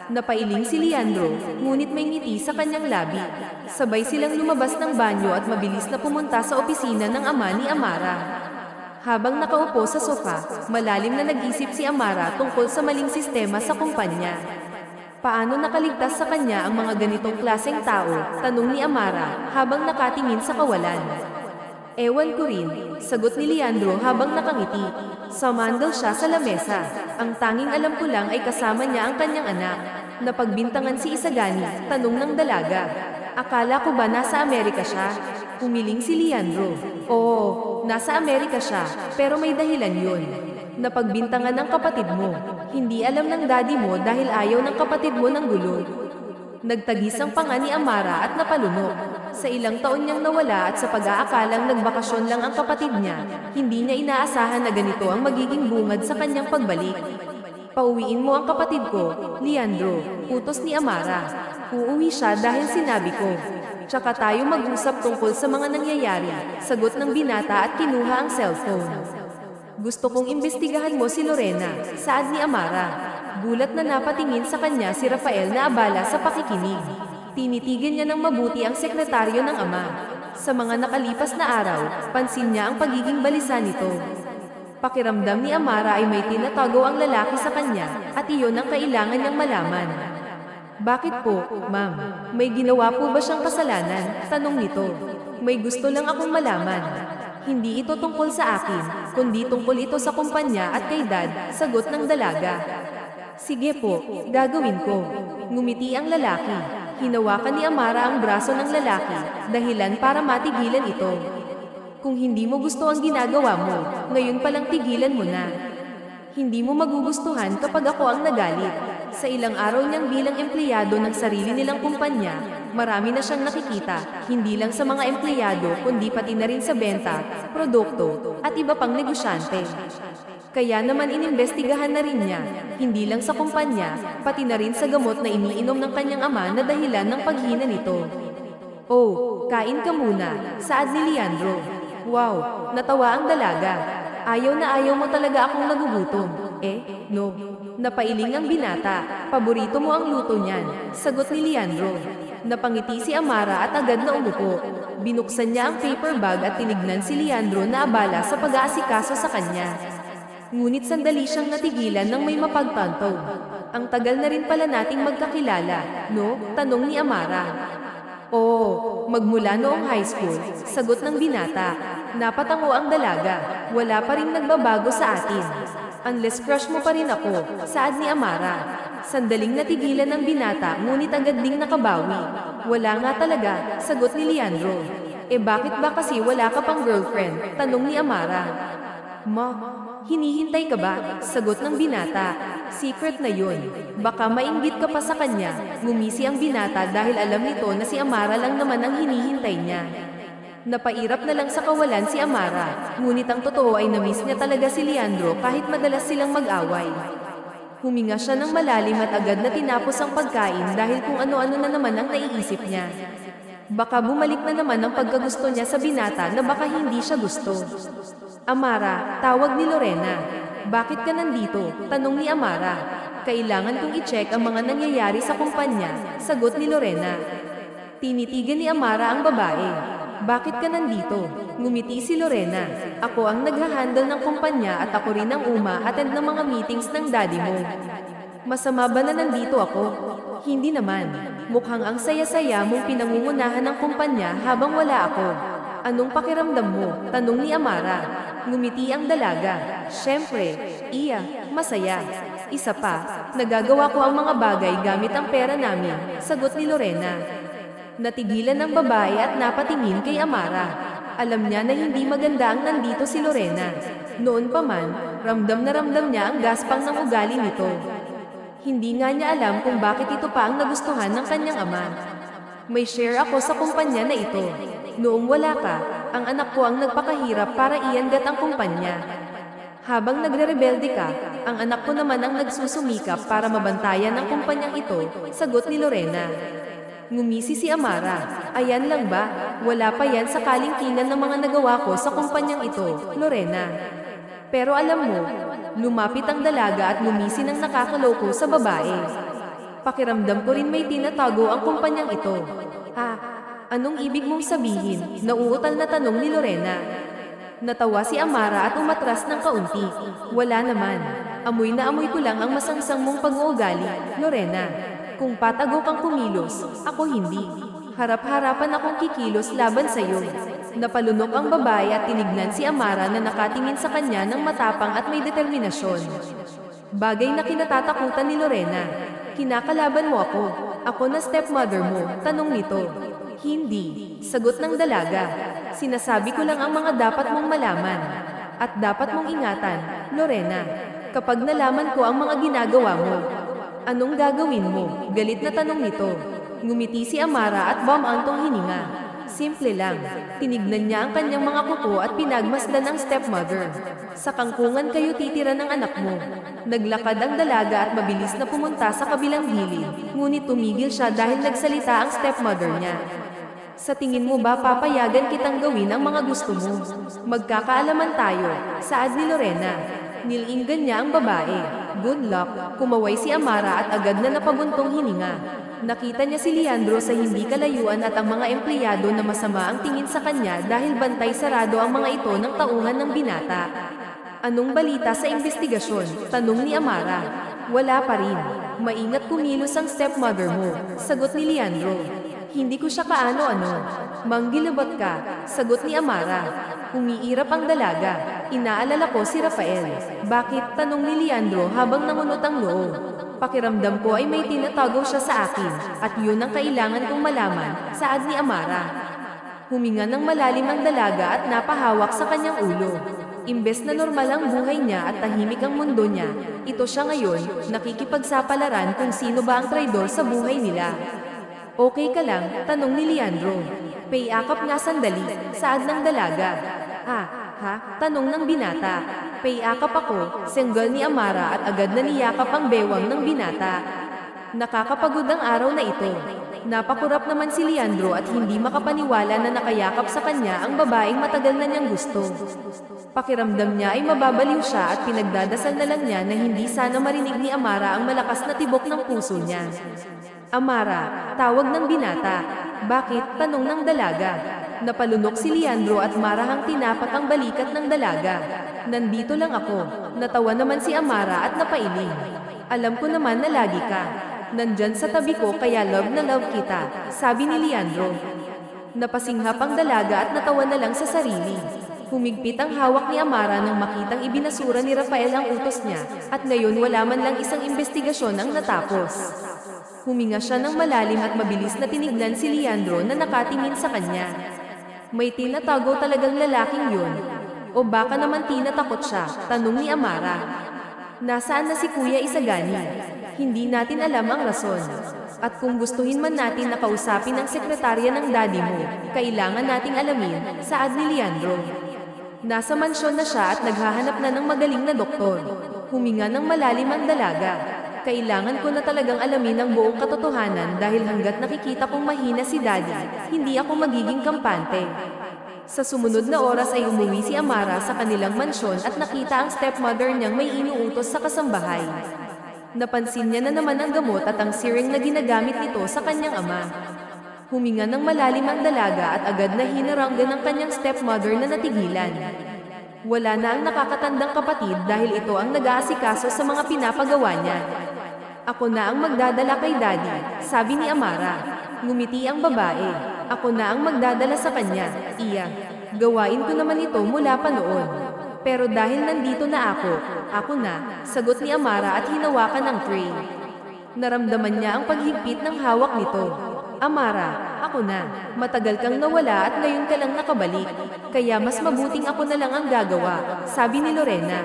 Napailing si Leandro, ngunit may ngiti sa kanyang labi. Sabay silang lumabas ng banyo at mabilis na pumunta sa opisina ng ama ni Amara. Habang nakaupo sa sofa, malalim na nag-isip si Amara tungkol sa maling sistema sa kumpanya. Paano nakaligtas sa kanya ang mga ganitong klaseng tao? Tanong ni Amara, habang nakatingin sa kawalan. Ewan ko rin, sagot ni Leandro habang nakangiti. Sumandal siya sa lamesa. Ang tanging alam ko lang ay kasama niya ang kanyang anak. Napagbintangan si Isagani, tanong ng dalaga. Akala ko ba nasa Amerika siya? Humiling si Leandro. Oo, nasa Amerika siya, pero may dahilan yun. Napagbintangan ng kapatid mo. Hindi alam ng daddy mo dahil ayaw ng kapatid mo ng gulo. Nagtagis ang panga ni Amara at napalunok. Sa ilang taon niyang nawala at sa pag-aakalang nagbakasyon lang ang kapatid niya, hindi niya inaasahan na ganito ang magiging bungad sa kanyang pagbalik. Pauwiin mo ang kapatid ko, Leandro, utos ni Amara. Uuwi siya dahil sinabi ko. Tsaka tayo mag-usap tungkol sa mga nangyayari, sagot ng binata at kinuha ang cellphone. Gusto kong imbestigahan mo si Lorena, saad ni Amara. Gulat na napatingin sa kanya si Rafael na abala sa pakikinig. Tinitigan niya ng mabuti ang sekretaryo ng ama. Sa mga nakalipas na araw, pansin niya ang pagiging balisa nito. Pakiramdam ni Amara ay may tinatago ang lalaki sa kanya, at iyon ang kailangan niyang malaman. Bakit po, ma'am? May ginawa po ba siyang kasalanan? Tanong nito. May gusto lang akong malaman. Hindi ito tungkol sa akin, kundi tungkol ito sa kumpanya at kay Dad, sagot ng dalaga. Sige po, gagawin ko. Ngumiti ang lalaki. Hinawakan ni Amara ang braso ng lalaki, dahilan para matigilan ito. Kung hindi mo gusto ang ginagawa mo, ngayon palang tigilan mo na. Hindi mo magugustuhan kapag ako ang nagalit. Sa ilang araw niyang bilang empleyado ng sarili nilang kumpanya, marami na siyang nakikita, hindi lang sa mga empleyado kundi pati na rin sa benta, produkto, at iba pang negosyante. Kaya naman inimbestigahan na rin niya, hindi lang sa kumpanya, pati na rin sa gamot na iniinom ng kanyang ama na dahilan ng paghina nito. Oh, kain ka muna, saad ni Leandro. Wow, natawa ang dalaga. Ayaw na ayaw mo talaga akong nagugutom. No. Napailing ang binata. Paborito mo ang luto niyan. Sagot ni Leandro. Napangiti si Amara at agad na umupo. Binuksan niya ang paper bag at tinignan si Leandro na abala sa pag-aasikaso sa kanya. Ngunit sandali siyang natigilan nang may mapagtanto. Ang tagal na rin pala nating magkakilala, no? Tanong ni Amara. Oo, magmula noong high school, sagot ng binata. Napatango ang dalaga, wala pa rin nagbabago sa atin. Unless crush mo pa rin ako, saad ni Amara. Sandaling natigilan ng binata ngunit agad ding nakabawi. Wala nga talaga, sagot ni Leandro. Bakit ba kasi wala ka pang girlfriend? Tanong ni Amara. Hinihintay ka ba? Sagot ng binata. Secret na yun. Baka mainggit ka pa sa kanya. Ngumisi ang binata dahil alam nito na si Amara lang naman ang hinihintay niya. Napairap na lang sa kawalan si Amara, ngunit ang totoo ay namiss niya talaga si Leandro kahit madalas silang mag-away. Huminga siya ng malalim at agad na tinapos ang pagkain dahil kung ano-ano na naman ang naiisip niya. Baka bumalik na naman ang pagkagusto niya sa binata na baka hindi siya gusto. Amara, tawag ni Lorena. Bakit ka nandito? Tanong ni Amara. Kailangan kong i-check ang mga nangyayari sa kumpanya, sagot ni Lorena. Tinitigan ni Amara ang babae. Bakit ka nandito? Ngumiti si Lorena. Ako ang naghahandle ng kumpanya at ako rin ang uma-attend ng mga meetings ng daddy mo. Masama ba na nandito ako? Hindi naman. Mukhang ang saya-saya mong pinangungunahan ng kumpanya habang wala ako. Anong pakiramdam mo? Tanong ni Amara. Ngumiti ang dalaga. Siyempre, masaya. Isa pa, nagagawa ko ang mga bagay gamit ang pera namin, sagot ni Lorena. Natigilan ng babae at napatingin kay Amara. Alam niya na hindi maganda ang nandito si Lorena. Noon pa man, ramdam na ramdam niya ang gaspang ng ugali nito. Hindi nga niya alam kung bakit ito pa ang nagustuhan ng kanyang ama. May share ako sa kumpanya na ito. Noong wala ka, ang anak ko ang nagpakahirap para iangat ang kumpanya. Habang nagre-rebelde ka, ang anak ko naman ang nagsusumikap para mabantayan ang kumpanyang ito, sagot ni Lorena. Ngumisi si Amara. Ayan lang ba? Wala pa yan sa kalingkingan ng mga nagawa ko sa kumpanyang ito, Lorena. Pero alam mo, lumapit ang dalaga at ngumisi ng nakakaloko sa babae. Pakiramdam ko rin may tinatago ang kumpanyang ito. Anong ibig mong sabihin? Nauutal na tanong ni Lorena. Natawa si Amara at umatras ng kaunti. Wala naman. Amoy na amoy ko lang ang masangsang mong pag-uugali, Lorena. Kung patago kang kumilos, ako hindi. Harap-harapan akong kikilos laban sa'yo. Napalunok ang babae at tinignan si Amara na nakatingin sa kanya ng matapang at may determinasyon. Bagay na kinatatakutan ni Lorena. Kinakalaban mo ako. Ako na stepmother mo, tanong nito. Hindi, sagot ng dalaga. Sinasabi ko lang ang mga dapat mong malaman. At dapat mong ingatan, Lorena. Kapag nalaman ko ang mga ginagawa mo, anong gagawin mo? Galit na tanong nito. Ngumiti si Amara at bumantong hininga. Simple lang. Tinignan niya ang kanyang mga kuko at pinagmasdan ang stepmother. Sa kangkungan kayo titira ng anak mo. Naglakad ang dalaga at mabilis na pumunta sa kabilang gilid. Ngunit tumigil siya dahil nagsalita ang stepmother niya. Sa tingin mo ba papayagan kitang gawin ang mga gusto mo? Magkakaalaman tayo, saad ni Lorena. Nilinggan niya ang babae. Good luck, kumaway si Amara at agad na napabuntong hininga. Nakita niya si Leandro sa hindi kalayuan at ang mga empleyado na masama ang tingin sa kanya dahil bantay sarado ang mga ito ng tauhan ng binata. Anong balita sa investigasyon? Tanong ni Amara. Wala pa rin. Maingat kumilos ang stepmother mo, sagot ni Leandro. Hindi ko siya kaano-ano. Manggilabot ka, sagot ni Amara. Umiirap ang dalaga. Inaalala ko si Rafael. Bakit? Tanong ni Leandro habang nangunot ang loob. Pakiramdam ko ay may tinatago siya sa akin, at yun ang kailangan kong malaman, saad ni Amara. Huminga ng malalim ang dalaga at napahawak sa kanyang ulo. Imbes na normal ang buhay niya at tahimik ang mundo niya, ito siya ngayon, nakikipagsapalaran kung sino ba ang traidor sa buhay nila. Okay ka lang? Tanong ni Leandro. Payakap nga sandali, saad ng dalaga. Tanong ng binata. Payakap ako, single ni Amara at agad na niyakap ang bewang ng binata. Nakakapagod ang araw na ito. Napakurap naman si Leandro at hindi makapaniwala na nakayakap sa kanya ang babaeng matagal na niyang gusto. Pakiramdam niya ay mababaliw siya at pinagdadasal na lang niya na hindi sana marinig ni Amara ang malakas na tibok ng puso niya. Amara, tawag ng binata. Bakit? Tanong ng dalaga. Napalunok si Leandro at marahang tinapak ang balikat ng dalaga. Nandito lang ako. Natawa naman si Amara at napailing. Alam ko naman na lagi ka. Nandyan sa tabi ko kaya love na love kita, sabi ni Leandro. Napasinghap ang dalaga at natawa na lang sa sarili. Humigpit ang hawak ni Amara nang makitang ibinasura ni Rafael ang utos niya, at ngayon wala man lang isang investigasyon ang natapos. Huminga siya ng malalim at mabilis na tinignan si Leandro na nakatingin sa kanya. May tinatago talagang lalaking yun. O baka naman tinatakot siya, tanong ni Amara. Nasaan na si Kuya Isagani? Hindi natin alam ang rason. At kung gustuhin man natin na kausapin ang sekretarya ng daddy mo, kailangan nating alamin, saad ni Leandro. Nasa mansyon na siya at naghahanap na ng magaling na doktor. Huminga ng malalim ang dalaga. Kailangan ko na talagang alamin ang buong katotohanan dahil hanggat nakikita kong mahina si daddy, hindi ako magiging kampante. Sa sumunod na oras ay umuwi si Amara sa kanilang mansyon at nakita ang stepmother niyang may inuutos sa kasambahay. Napansin niya na naman ang gamot at ang syringe na ginagamit nito sa kanyang ama. Huminga ng malalim ang dalaga at agad na hinaranggan ng kanyang stepmother na natigilan. Wala na ang nakakatandang kapatid dahil ito ang nag-aasikaso sa mga pinapagawa niya. Ako na ang magdadala kay daddy, sabi ni Amara. Ngumiti ang babae. Ako na ang magdadala sa kanya, iya. Gawain ko naman ito mula pa noon. Pero dahil nandito na ako na, sagot ni Amara at hinawakan ang tray. Naramdaman niya ang paghigpit ng hawak nito. Amara, ako na. Matagal kang nawala at ngayon ka lang nakabalik. Kaya mas mabuting ako na lang ang gagawa, sabi ni Lorena.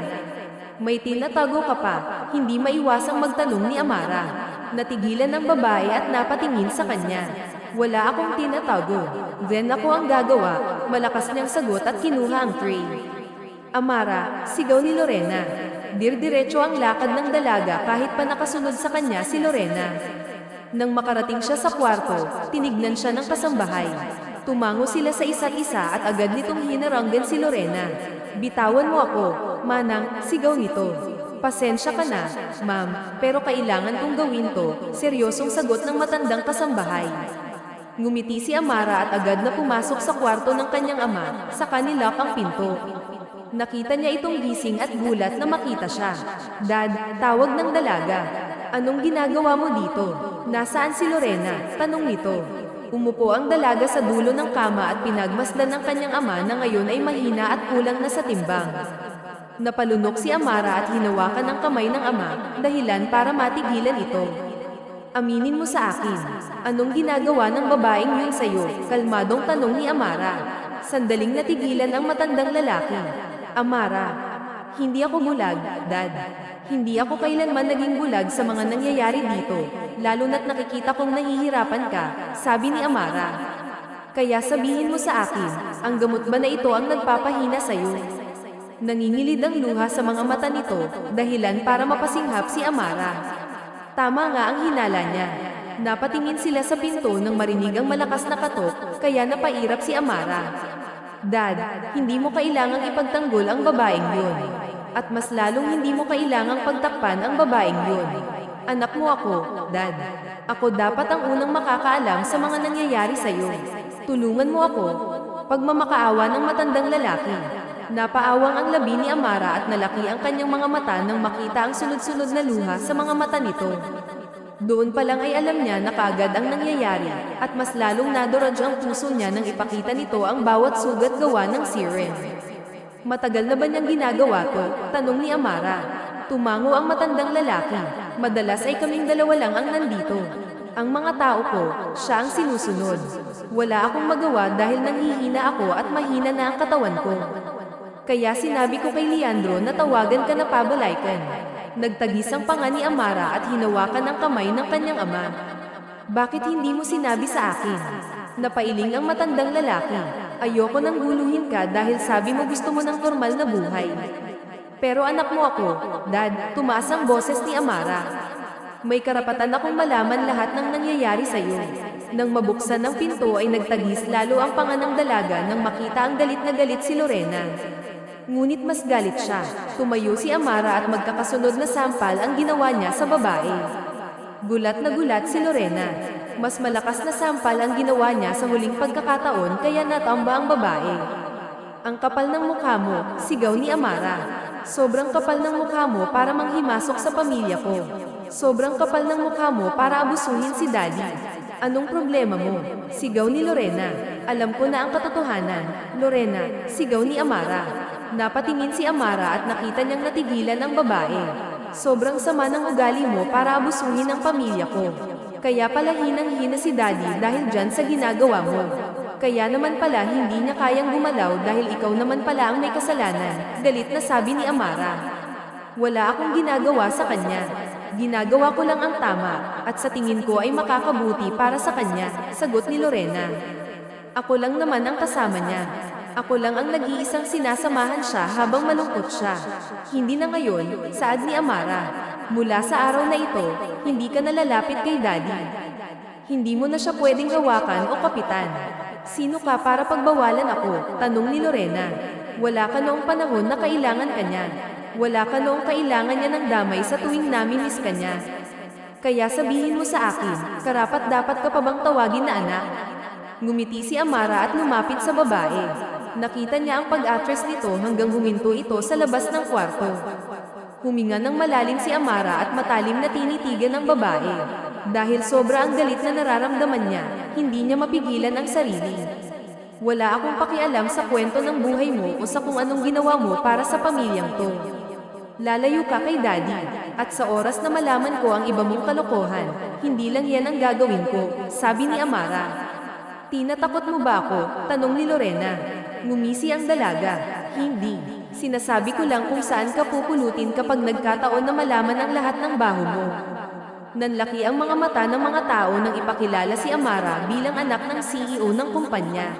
May tinatago ka pa, hindi maiwasang magtanong ni Amara. Natigilan ng babae at napatingin sa kanya. Wala akong tinatago. Then ako ang gagawa, malakas niyang sagot at kinuha ang tray. Amara, sigaw ni Lorena. Dir-diretso ang lakad ng dalaga kahit pa nakasunod sa kanya si Lorena. Nang makarating siya sa kwarto, tinignan siya ng kasambahay. Tumango sila sa isa't isa at agad nitong hinaranggan si Lorena. Bitawan mo ako, Manang, sigaw nito. Pasensya ka na, ma'am, pero kailangan kong gawin to, seryosong sagot ng matandang kasambahay. Ngumiti si Amara at agad na pumasok sa kwarto ng kanyang ama, sa kanila ang pinto. Nakita niya itong gising at gulat na makita siya. Dad, tawag ng dalaga. Anong ginagawa mo dito? Nasaan si Lorena? Tanong nito. Umupo ang dalaga sa dulo ng kama at pinagmasdan ng kanyang ama na ngayon ay mahina at kulang na sa timbang. Napalunok si Amara at hinawakan ang kamay ng ama, dahilan para matigilan ito. Aminin mo sa akin, anong ginagawa ng babaeng yun sa'yo? Kalmadong tanong ni Amara. Sandaling natigilan ang matandang lalaki. Amara, hindi ako bulag, Dad. Hindi ako kailanman naging bulag sa mga nangyayari dito, lalo na't nakikita kong nahihirapan ka, sabi ni Amara. Kaya sabihin mo sa akin, ang gamot ba na ito ang nagpapahina sa'yo? Nangingilid ang luha sa mga mata nito, dahilan para mapasinghap si Amara. Tama nga ang hinala niya. Napatingin sila sa pinto nang marinig ang malakas na katok, kaya napairap si Amara. Dad, hindi mo kailangang ipagtanggol ang babaeng yun. At mas lalong hindi mo kailangang pagtakpan ang babaeng yun. Anak mo ako, Dad. Ako dapat ang unang makakaalam sa mga nangyayari sa'yo. Tulungan mo ako. Pagmamakaawa ng matandang lalaki. Napaawang ang labi ni Amara at nalaki ang kanyang mga mata nang makita ang sunod-sunod na luha sa mga mata nito. Doon pa lang ay alam niya na kaagad ang nangyayari, at mas lalong nadurog ang puso niya nang ipakita nito ang bawat sugat gawa ng siren. Matagal na ba niyang ginagawa to? Tanong ni Amara. Tumango ang matandang lalaki. Madalas ay kaming dalawa lang ang nandito. Ang mga tao ko, siya ang sinusunod. Wala akong magawa dahil nanghihina ako at mahina na ang katawan ko. Kaya sinabi ko kay Leandro na tawagan ka na pabalaykan. Nagtagis ang panga ni Amara at hinawakan ang kamay ng kanyang ama. Bakit hindi mo sinabi sa akin? Napailing ang matandang lalaki. Ayoko nang guluhin ka dahil sabi mo gusto mo ng normal na buhay. Pero anak mo ako, Dad, tumaas ang boses ni Amara. May karapatan akong malaman lahat ng nangyayari sa iyo. Nang mabuksan ng pinto ay nagtagis lalo ang panga ng dalaga nang makita ang galit na galit si Lorena. Ngunit mas galit siya. Tumayo si Amara at magkakasunod na sampal ang ginawa niya sa babae. Gulat na gulat si Lorena. Mas malakas na sampal ang ginawa niya sa huling pagkakataon kaya natamba ang babae. Ang kapal ng mukha mo, sigaw ni Amara. Sobrang kapal ng mukha mo para manghimasok sa pamilya ko. Sobrang kapal ng mukha mo para abusuhin si Daddy. Anong problema mo? Sigaw ni Lorena. Alam ko na ang katotohanan. Lorena, sigaw ni Amara. Napatingin si Amara at nakita niyang natigilan ang babae. Sobrang sama ng ugali mo para abusuhin ang pamilya ko. Kaya pala hinang-hina si Daddy dahil dyan sa ginagawa mo. Kaya naman pala hindi niya kayang gumalaw dahil ikaw naman pala ang may kasalanan. Galit na sabi ni Amara. Wala akong ginagawa sa kanya. Ginagawa ko lang ang tama, at sa tingin ko ay makakabuti para sa kanya, sagot ni Lorena. Ako lang naman ang kasama niya. Ako lang ang nag-iisang sinasamahan siya habang malungkot siya. Hindi na ngayon, saad ni Amara. Mula sa araw na ito, hindi ka nalalapit kay Daddy. Hindi mo na siya pwedeng hawakan o kapitan. Sino ka para pagbawalan ako? Tanong ni Lorena. Wala ka noong panahon na kailangan ka niya. Wala ka noong kailangan niya ng damay sa tuwing namimiss ka niya. Kaya sabihin mo sa akin, karapat dapat ka pa bang tawagin na anak? Ngumiti si Amara at lumapit sa babae. Nakita niya ang pag-atras nito hanggang huminto ito sa labas ng kwarto. Huminga ng malalim si Amara at matalim na tinitigan ng babae. Dahil sobra ang galit na nararamdaman niya, hindi niya mapigilan ang sarili. Wala akong pakialam sa kwento ng buhay mo o sa kung anong ginawa mo para sa pamilyang to. Lalayo ka kay Daddy, at sa oras na malaman ko ang iba mong kalokohan, hindi lang yan ang gagawin ko, sabi ni Amara. Tinatakot mo ba ako? Tanong ni Lorena. Ngumisi ang dalaga. Hindi. Sinasabi ko lang kung saan ka pupulutin kapag nagkataon na malaman ang lahat ng baho mo. Nanlaki ang mga mata ng mga tao nang ipakilala si Amara bilang anak ng CEO ng kumpanya.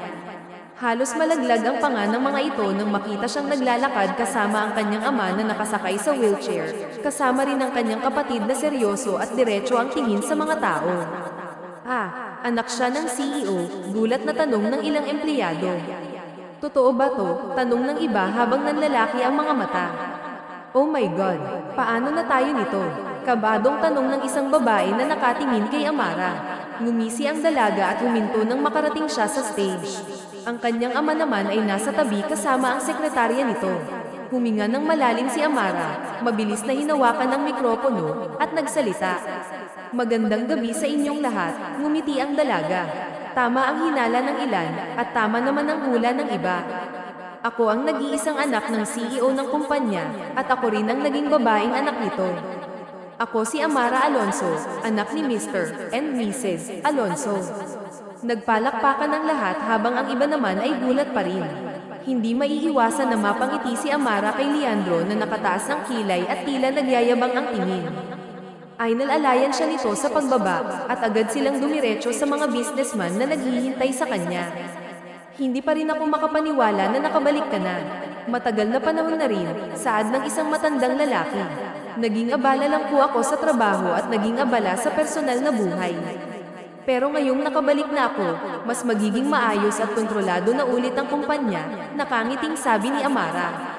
Halos malaglag ang panga ng mga ito nang makita siyang naglalakad kasama ang kanyang ama na nakasakay sa wheelchair, kasama rin ang kanyang kapatid na seryoso at diretso ang tingin sa mga tao. Anak siya ng CEO, gulat na tanong ng ilang empleyado. Totoo ba to? Tanong ng iba habang nanlalaki ang mga mata. Oh my God, paano na tayo nito? Kabadong tanong ng isang babae na nakatingin kay Amara. Ngumisi ang dalaga at huminto nang makarating siya sa stage. Ang kanyang ama naman ay nasa tabi kasama ang sekretarya nito. Huminga ng malalim si Amara, mabilis na hinawakan ng mikropono, at nagsalita. Magandang gabi sa inyong lahat, ngumiti ang dalaga. Tama ang hinala ng ilan, at tama naman ang hula ng iba. Ako ang nag-iisang anak ng CEO ng kumpanya, at ako rin ang naging babaeng anak nito. Ako si Amara Alonso, anak ni Mr. and Mrs. Alonso. Nagpalakpakan ang lahat habang ang iba naman ay gulat pa rin. Hindi maiiwasan na mapangiti si Amara kay Leandro na nakataas ang kilay at tila nagyayabang ang tingin. Ay nalalayan siya nito sa pagbaba at agad silang dumiretso sa mga businessman na naghihintay sa kanya. Hindi pa rin ako makapaniwala na nakabalik ka na. Matagal na panahon na rin, saad ng isang matandang lalaki. Naging abala lang po ako sa trabaho at naging abala sa personal na buhay. Pero ngayong nakabalik na ako, mas magiging maayos at kontrolado na ulit ang kumpanya, nakangiting sabi ni Amara.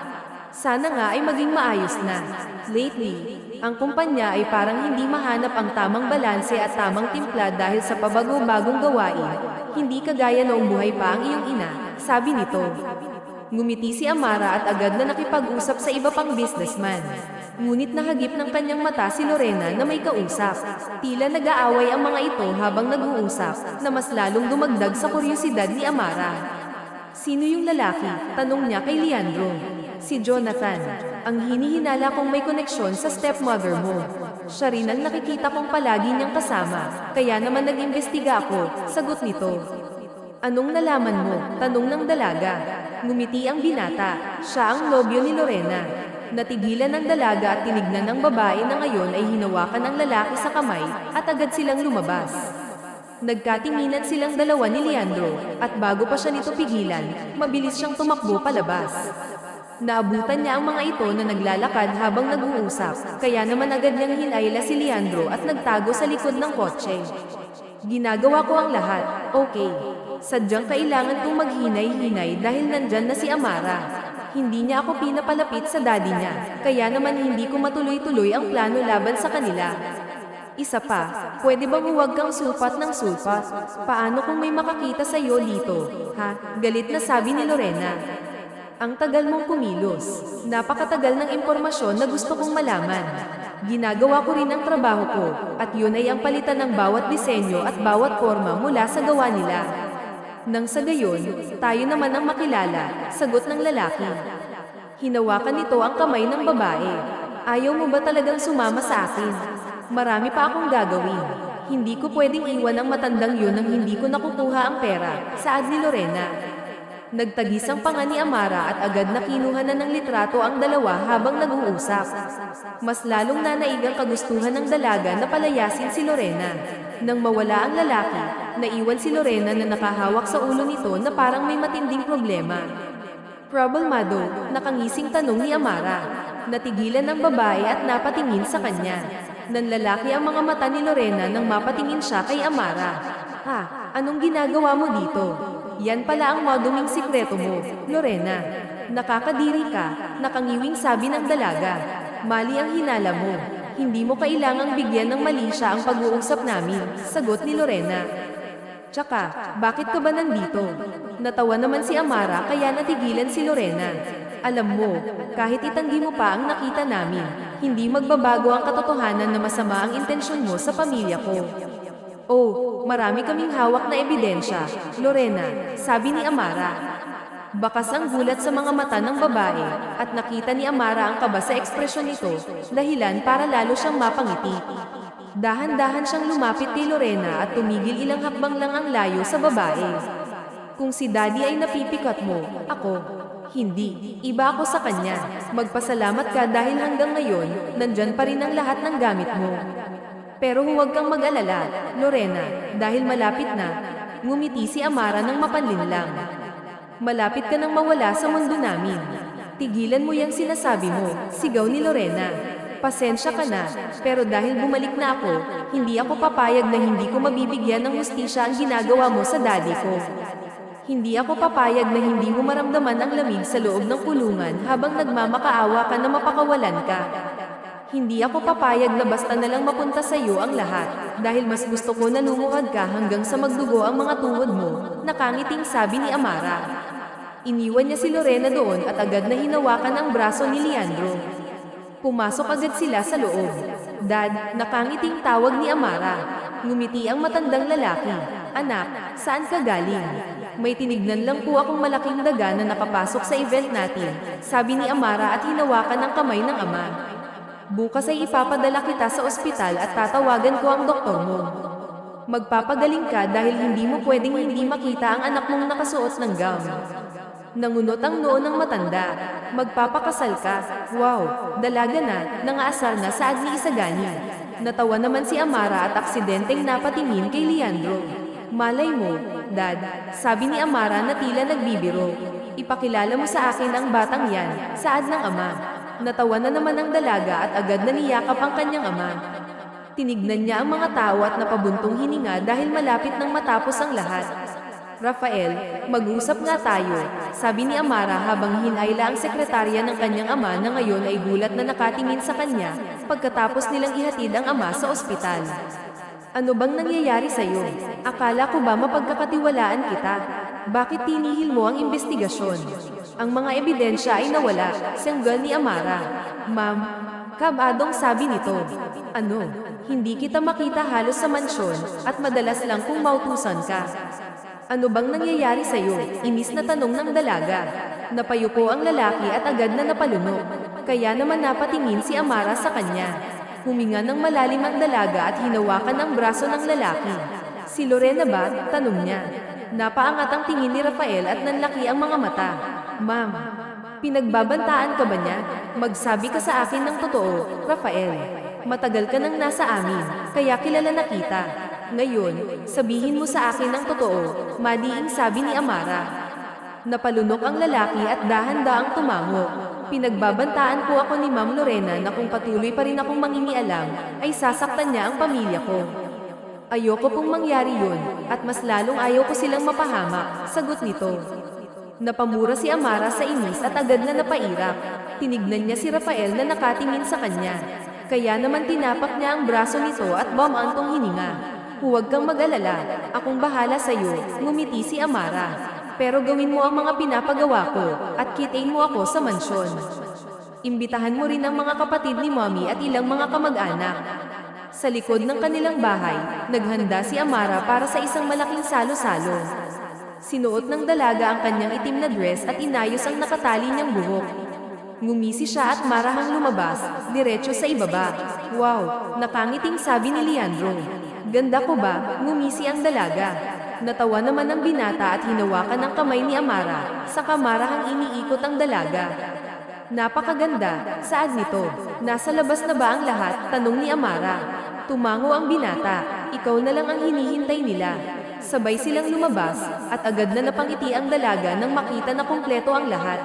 Sana nga ay maging maayos na. Lately, ang kumpanya ay parang hindi mahanap ang tamang balanse at tamang timpla dahil sa pabago-bagong gawain. Hindi kagaya noong buhay pa ang iyong ina, sabi nito. Ngumiti si Amara at agad na nakipag-usap sa iba pang businessman. Ngunit nahagip ng kanyang mata si Lorena na may kausap. Tila nag-aaway ang mga ito habang nag-uusap, na mas lalong dumagdag sa kuryosidad ni Amara. Sino yung lalaki? Tanong niya kay Leandro. Si Jonathan. Ang hinihinala kong may koneksyon sa stepmother mo. Siya rin ang nakikita kong palagi niyang kasama, kaya naman nag-imbestiga ako, sagot nito. Anong nalaman mo? Tanong ng dalaga. Ngumiti ang binata. Siya ang nobyo ni Lorena. Natigilan ng dalaga at tinignan ng babae na ngayon ay hinawakan ng lalaki sa kamay at agad silang lumabas. Nagkatinginan silang dalawa ni Leandro at bago pa siya nito pigilan, mabilis siyang tumakbo palabas. Naabutan niya ang mga ito na naglalakad habang nag-uusap, kaya naman agad niyang hinayla si Leandro at nagtago sa likod ng kotse. Ginagawa ko ang lahat, okay. Sadyang kailangan kong maghinay-hinay dahil nandyan na si Amara. Hindi niya ako pinapalapit sa daddy niya, kaya naman hindi ko matuloy-tuloy ang plano laban sa kanila. Isa pa, pwede bang huwag kang sulpat ng sulpat? Paano kung may makakita sa iyo dito? Ha? Galit na sabi ni Lorena. Ang tagal mong kumilos. Napakatagal ng impormasyon na gusto kong malaman. Ginagawa ko rin ang trabaho ko, at yun ay ang palitan ng bawat disenyo at bawat forma mula sa gawa nila. Nang sa gayon, tayo naman ang makilala, sagot ng lalaki. Hinawakan nito ang kamay ng babae. Ayaw mo ba talagang sumama sa akin? Marami pa akong gagawin. Hindi ko pwedeng iwan ang matandang yun nang hindi ko nakukuha ang pera, saad ni Lorena. Nagtagis ang panga ni Amara at agad na kinuha na ng litrato ang dalawa habang nag-uusap. Mas lalong nanaig ang kagustuhan ng dalaga na palayasin si Lorena. Nang mawala ang lalaki, naiwan si Lorena na nakahawak sa ulo nito na parang may matinding problema. Problemado, nakangising tanong ni Amara. Natigilan ang babae at napatingin sa kanya. Nanlalaki ang mga mata ni Lorena nang mapatingin siya kay Amara. Ha, anong ginagawa mo dito? Yan pala ang maduming sikreto mo, Lorena. Nakakadiri ka, nakangiwing sabi ng dalaga. Mali ang hinala mo. Hindi mo kailangang bigyan ng mali siya ang pag-uusap namin, sagot ni Lorena. Tsaka, bakit ka ba nandito? Natawa naman si Amara kaya natigilan si Lorena. Alam mo, kahit itanggi mo pa ang nakita namin, hindi magbabago ang katotohanan na masama ang intensyon mo sa pamilya ko. Oh, marami kaming hawak na ebidensya, Lorena, sabi ni Amara. Bakas ang gulat sa mga mata ng babae, at nakita ni Amara ang kaba sa ekspresyon nito, dahilan para lalo siyang mapangiti. Dahan-dahan siyang lumapit kay Lorena at tumigil ilang hakbang lang ang layo sa babae. Kung si Daddy ay napipikat mo, ako, hindi. Iba ako sa kanya. Magpasalamat ka dahil hanggang ngayon, nandyan pa rin ang lahat ng gamit mo. Pero huwag kang mag-alala, Lorena, dahil malapit na. Ngumiti si Amara ng mapanlinlang. Malapit ka nang mawala sa mundo namin. Tigilan mo yang sinasabi mo, sigaw ni Lorena. Pasensya ka na, pero dahil bumalik na ako, hindi ako papayag na hindi ko mabibigyan ng hustisya ang ginagawa mo sa daddy ko. Hindi ako papayag na hindi mo maramdaman ang lamig sa loob ng kulungan habang nagmamakaawa ka na mapakawalan ka. Hindi ako papayag na basta na lang mapunta sa iyo ang lahat, dahil mas gusto ko na lumuhad ka hanggang sa magdugo ang mga tuhod mo, nakangiting sabi ni Amara. Iniwan niya si Lorena doon at agad na hinawakan ang braso ni Leandro. Pumasok agad sila sa loob. Dad, nakangiting tawag ni Amara. Ngumiti ang matandang lalaki. Anak, saan ka galing? May tinignan lang po akong malaking daga na nakapasok sa event natin, sabi ni Amara at hinawakan ang kamay ng ama. Bukas ay ipapadala kita sa ospital at tatawagan ko ang doktor mo. Magpapagaling ka dahil hindi mo pwedeng hindi makita ang anak mong nakasuot ng gown. Nangunot ang noo ng matanda. Magpapakasal ka. Wow, dalaga na, nangaasar na saad ni Isagani. Natawa naman si Amara at aksidenteng napatingin kay Leandro. Malay mo, Dad, sabi ni Amara na tila nagbibiro. Ipakilala mo sa akin ang batang yan, saad ng ama. Natawa na naman ang dalaga at agad na niyakap ang kanyang ama. Tinignan niya ang mga tao at napabuntong hininga dahil malapit nang matapos ang lahat. Rafael, mag-usap nga tayo, sabi ni Amara habang hinayla ang sekretarya ng kanyang ama na ngayon ay gulat na nakatingin sa kanya pagkatapos nilang ihatid ang ama sa ospital. Ano bang nangyayari sa'yo? Akala ko ba mapagkakatiwalaan kita? Bakit tinihil mo ang investigasyon? Ang mga ebidensya ay nawala, sanggal ni Amara. Ma'am, kabadong sabi nito. Ano? Hindi kita makita halos sa mansyon at madalas lang kung mautusan ka. Ano bang nangyayari sa'yo? Inis na tanong ng dalaga. Napayuko ang lalaki at agad na napalunok. Kaya naman napatingin si Amara sa kanya. Huminga ng malalim ang dalaga at hinawakan ang braso ng lalaki. Si Lorena ba? Tanong niya. Napaangat ang tingin ni Rafael at nanlaki ang mga mata. Ma'am, pinagbabantaan ka ba niya? Magsabi ka sa akin ng totoo, Rafael. Matagal ka nang nasa amin, kaya kilala na kita. Ngayon, sabihin mo sa akin ng totoo, madiing sabi ni Amara. Napalunok ang lalaki at dahan-daang tumango. Pinagbabantaan po ako ni Ma'am Lorena na kung patuloy pa rin akong mangingialam, ay sasaktan niya ang pamilya ko. Ayoko pong mangyari yun, at mas lalong ayaw ko silang mapahamak, sagot nito. Napamura si Amara sa inis at agad na napairap. Tinignan niya si Rafael na nakatingin sa kanya. Kaya naman tinapak niya ang braso nito at bumantong hininga. Huwag kang mag-alala, akong bahala sa'yo, ngumiti si Amara. Pero gawin mo ang mga pinapagawa ko, at kitain mo ako sa mansyon. Imbitahan mo rin ang mga kapatid ni Mommy at ilang mga kamag-anak. Sa likod ng kanilang bahay, naghanda si Amara para sa isang malaking salo-salo. Sinuot ng dalaga ang kanyang itim na dress at inayos ang nakatali niyang buhok. Ngumisi siya at marahang lumabas, diretso sa ibaba. Wow, nakangiting sabi ni Leandro. Ganda ko ba? Ngumisi ang dalaga. Natawa naman ang binata at hinawakan ang kamay ni Amara, saka marahang iniikot ang dalaga. Napakaganda, saan nito? Nasa labas na ba ang lahat? Tanong ni Amara. Tumango ang binata, ikaw na lang ang hinihintay nila. Sabay silang lumabas, at agad na napangiti ang dalaga nang makita na kumpleto ang lahat.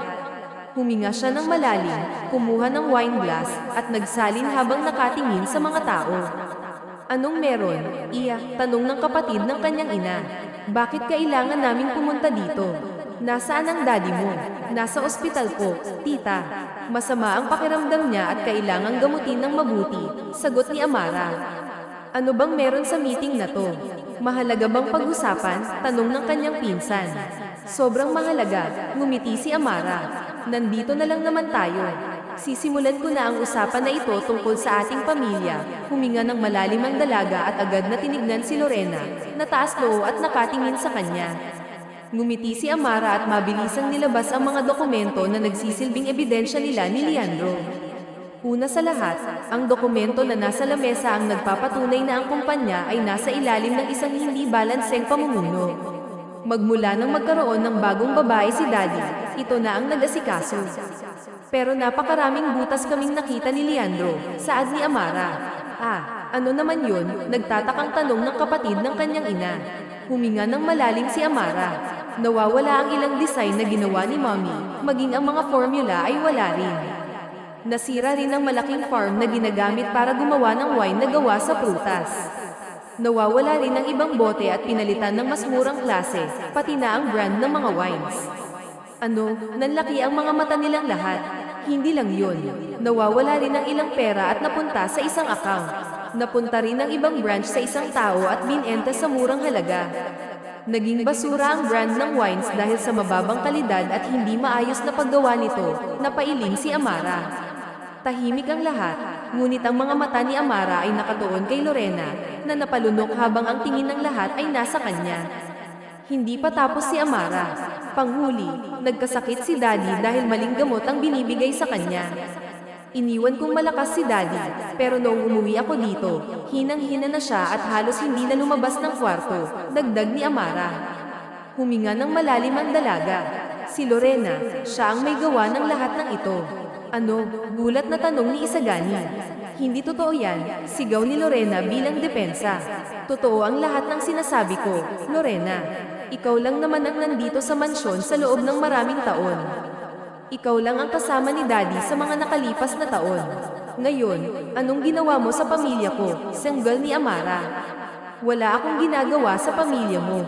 Huminga siya ng malalim, kumuha ng wine glass, at nagsalin habang nakatingin sa mga tao. Anong meron? Iya, tanong ng kapatid ng kanyang ina. Bakit kailangan naming pumunta dito? Nasaan ang daddy mo? Nasa ospital po, tita. Masama ang pakiramdam niya at kailangang gamutin ng mabuti, sagot ni Amara. Ano bang meron sa meeting na to? Mahalaga bang pag-usapan? Tanong ng kanyang pinsan. Sobrang mahalaga, ngumiti si Amara. Nandito na lang naman tayo. Sisimulan ko na ang usapan na ito tungkol sa ating pamilya. Huminga ng malalim ang dalaga at agad na tinignan si Lorena, na taas loo at nakatingin sa kanya. Ngumiti si Amara at mabilisang nilabas ang mga dokumento na nagsisilbing ebidensya nila ni Leandro. Una sa lahat, ang dokumento na nasa lamesa ang nagpapatunay na ang kumpanya ay nasa ilalim ng isang hindi balanseng pamumuno. Magmula nang magkaroon ng bagong babae si Daddy, ito na ang nag-asikaso. Pero napakaraming butas kaming nakita ni Leandro, saad ni Amara. Ano naman yun? Nagtatakang tanong ng kapatid ng kanyang ina. Huminga ng malalim si Amara. Nawawala ang ilang design na ginawa ni Mommy, maging ang mga formula ay wala rin. Nasira rin ang malaking farm na ginagamit para gumawa ng wine na gawa sa prutas. Nawawala rin ang ibang bote at pinalitan ng mas murang klase, pati na ang brand ng mga wines. Nanlaki ang mga mata nilang lahat. Hindi lang yun. Nawawala rin ang ilang pera at napunta sa isang account. Napunta rin ang ibang branch sa isang tao at binenta sa murang halaga. Naging basura ang brand ng wines dahil sa mababang kalidad at hindi maayos na paggawa nito, napailing si Amara. Tahimik ang lahat, ngunit ang mga mata ni Amara ay nakatuon kay Lorena, na napalunok habang ang tingin ng lahat ay nasa kanya. Hindi pa tapos si Amara. Panghuli, nagkasakit si Daddy dahil maling gamot ang binibigay sa kanya. Iniwan kong malakas si Daddy, pero noong umuwi ako dito, hinang-hina na siya at halos hindi na lumabas ng kwarto, dagdag ni Amara. Huminga ng malalim ang dalaga. Si Lorena, siya ang may gawa ng lahat ng ito. Gulat na tanong ni Isagani. Hindi totoo yan, sigaw ni Lorena bilang depensa. Totoo ang lahat ng sinasabi ko, Lorena. Ikaw lang naman ang nandito sa mansyon sa loob ng maraming taon. Ikaw lang ang kasama ni Daddy sa mga nakalipas na taon. Ngayon, anong ginawa mo sa pamilya ko? Sanggal ni Amara. Wala akong ginagawa sa pamilya mo.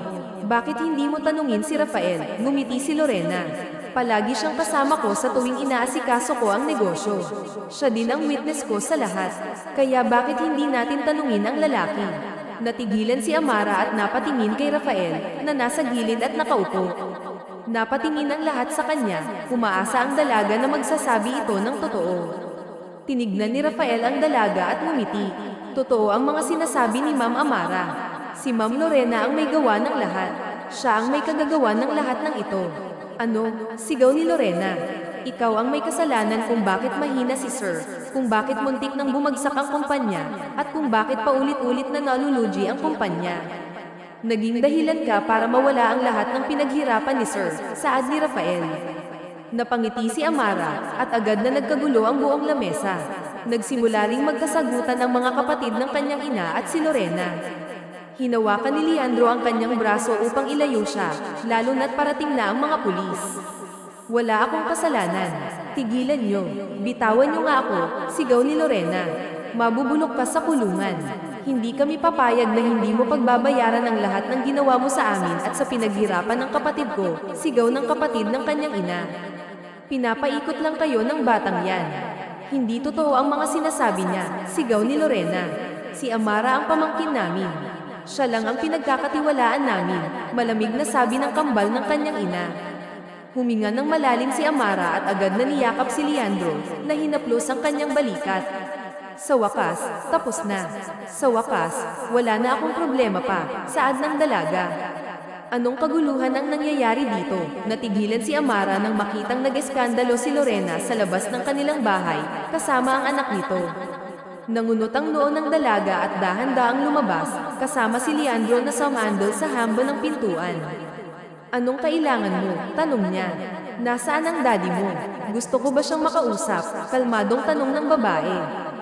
Bakit hindi mo tanungin si Rafael? Ngumiti si Lorena. Palagi siyang kasama ko sa tuwing inaasikaso ko ang negosyo. Siya din ang witness ko sa lahat. Kaya bakit hindi natin tanungin ang lalaki? Natigilan si Amara at napatingin kay Rafael, na nasa gilid at nakaupo. Napatingin ang lahat sa kanya, umaasa ang dalaga na magsasabi ito ng totoo. Tinignan ni Rafael ang dalaga at ngumiti. Totoo ang mga sinasabi ni Ma'am Amara. Si Ma'am Lorena ang may gawa ng lahat. Siya ang may kagagawa ng lahat ng ito. Sigaw ni Lorena. Ikaw ang may kasalanan kung bakit mahina si Sir, kung bakit muntik nang bumagsak ang kumpanya, at kung bakit paulit-ulit na nalulugi ang kumpanya. Naging dahilan ka para mawala ang lahat ng pinaghirapan ni Sir, saad ni Rafael. Napangiti si Amara, at agad na nagkagulo ang buong lamesa. Nagsimula ring magkasagutan ang mga kapatid ng kanyang ina at si Lorena. Hinawakan ni Leandro ang kanyang braso upang ilayo siya, lalo na't parating na ang mga pulis. Wala akong kasalanan. Tigilan niyo. Bitawan niyo nga ako, sigaw ni Lorena. Mabubulok ka sa kulungan. Hindi kami papayag na hindi mo pagbabayaran ang lahat ng ginawa mo sa amin at sa pinaghirapan ng kapatid ko, sigaw ng kapatid ng kanyang ina. Pinapaikot lang kayo ng batang yan. Hindi totoo ang mga sinasabi niya, sigaw ni Lorena. Si Amara ang pamangkin namin. Siya lang ang pinagkakatiwalaan namin, malamig na sabi ng kambal ng kanyang ina. Huminga ng malalim si Amara at agad na niyakap si Leandro, na hinaplos ang kanyang balikat. Sa wakas, tapos na. Sa wakas, wala na akong problema pa, saad ng dalaga. Anong kaguluhan ang nangyayari dito? Natigilan si Amara nang makitang nag-eskandalo si Lorena sa labas ng kanilang bahay, kasama ang anak nito. Nangunot ang noo ng dalaga at dahan-daang lumabas, kasama si Leandro na sumandal sa hambo ng pintuan. Anong kailangan mo? Tanong niya. Nasaan ang daddy mo? Gusto ko ba siyang makausap? Kalmadong tanong ng babae.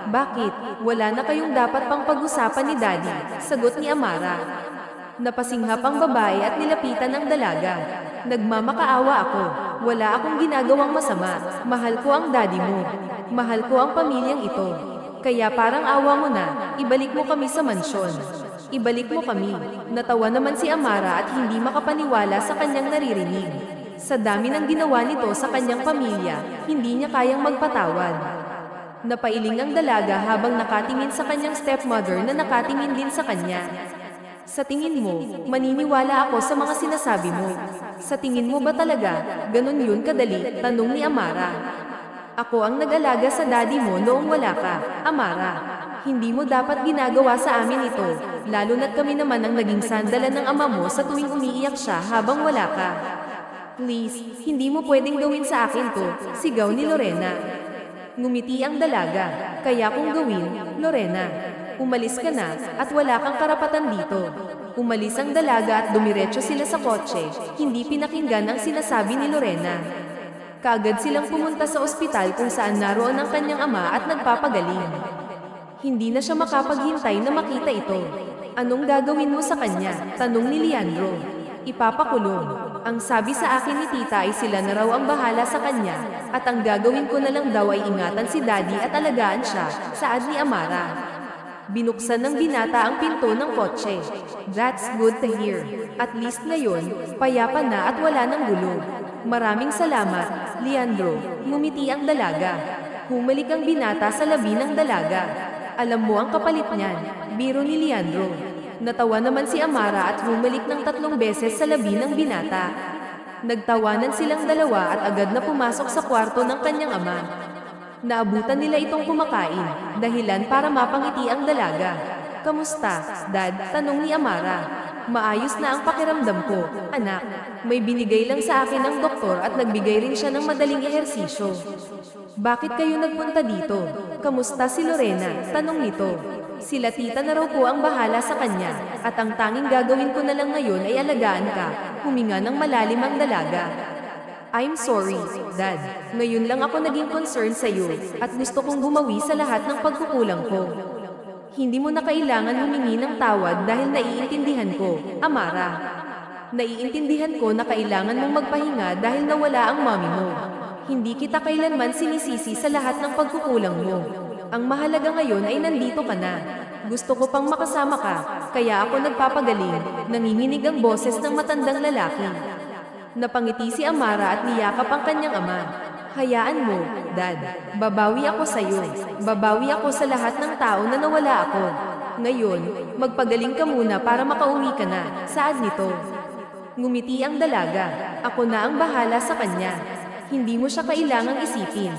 Bakit? Wala na kayong dapat pang pag-usapan ni daddy, sagot ni Amara. Napasinghap ang babae at nilapitan ang dalaga. Nagmamakaawa ako. Wala akong ginagawang masama. Mahal ko ang daddy mo. Mahal ko ang pamilyang ito. Kaya parang awa mo na, ibalik mo kami sa mansyon. Ibalik mo kami. Natawa naman si Amara at hindi makapaniwala sa kanyang naririnig. Sa dami ng ginawa nito sa kanyang pamilya, hindi niya kayang magpatawad. Napailing ang dalaga habang nakatingin sa kanyang stepmother na nakatingin din sa kanya. Sa tingin mo, maniniwala ako sa mga sinasabi mo. Sa tingin mo ba talaga, ganun yun kadali? Tanong ni Amara. Ako ang nag-alaga sa daddy mo noong wala ka, Amara. Hindi mo dapat ginagawa sa amin ito, lalo na't kami naman ang naging sandalan ng ama mo sa tuwing umiiyak siya habang wala ka. Please, hindi mo pwedeng gawin sa akin to, sigaw ni Lorena. Ngumiti ang dalaga. Kaya kung gawin, Lorena, umalis ka na at wala kang karapatan dito. Umalis ang dalaga at dumiretso sila sa kotse, hindi pinakinggan ang sinasabi ni Lorena. Kaagad silang pumunta sa ospital kung saan naroon ang kanyang ama at nagpapagaling. Hindi na siya makapaghintay na makita ito. Anong gagawin mo sa kanya? Tanong ni Leandro. Ipapakulong. Ang sabi sa akin ni tita ay sila na raw ang bahala sa kanya, at ang gagawin ko na lang daw ay ingatan si daddy at alagaan siya, saad ni Amara. Binuksan ng binata ang pinto ng kotse. That's good to hear. At least ngayon, payapa na at wala ng gulo. Maraming salamat, Leandro. Ngumiti ang dalaga. Humalik ang binata sa labi ng dalaga. Alam mo ang kapalit niyan, biro ni Leandro. Natawa naman si Amara at humalik ng 3 beses sa labi ng binata. Nagtawanan silang dalawa at agad na pumasok sa kwarto ng kanyang ama. Naabutan nila itong kumakain, dahilan para mapangiti ang dalaga. Kamusta, Dad? Tanong ni Amara. Maayos na ang pakiramdam ko, anak. May binigay lang sa akin ng doktor at nagbigay rin siya ng madaling ehersisyo. Bakit kayo nagpunta dito? Kamusta si Lorena? Tanong nito. Sila tita na raw po ang bahala sa kanya, at ang tanging gagawin ko na lang ngayon ay alagaan ka. Huminga ng malalim ang dalaga. I'm sorry, Dad. Ngayon lang ako naging concerned sa iyo, at gusto kong bumawi sa lahat ng pagkukulang ko. Hindi mo na kailangan humingi ng tawad dahil naiintindihan ko, Amara. Naiintindihan ko na kailangan mong magpahinga dahil nawala ang mommy mo. Hindi kita kailanman sinisisi sa lahat ng pagkukulang mo. Ang mahalaga ngayon ay nandito ka na. Gusto ko pang makasama ka, kaya ako nagpapagaling. Nanginginig ang boses ng matandang lalaki. Napangiti si Amara at niyakap ang kanyang ama. Hayaan mo, Dad. Babawi ako sa iyo. Babawi ako sa lahat ng tao na nawala ako. Ngayon, magpagaling ka muna para makauwi ka na. Saad nito? Ngumiti ang dalaga. Ako na ang bahala sa kanya. Hindi mo siya kailangang isipin.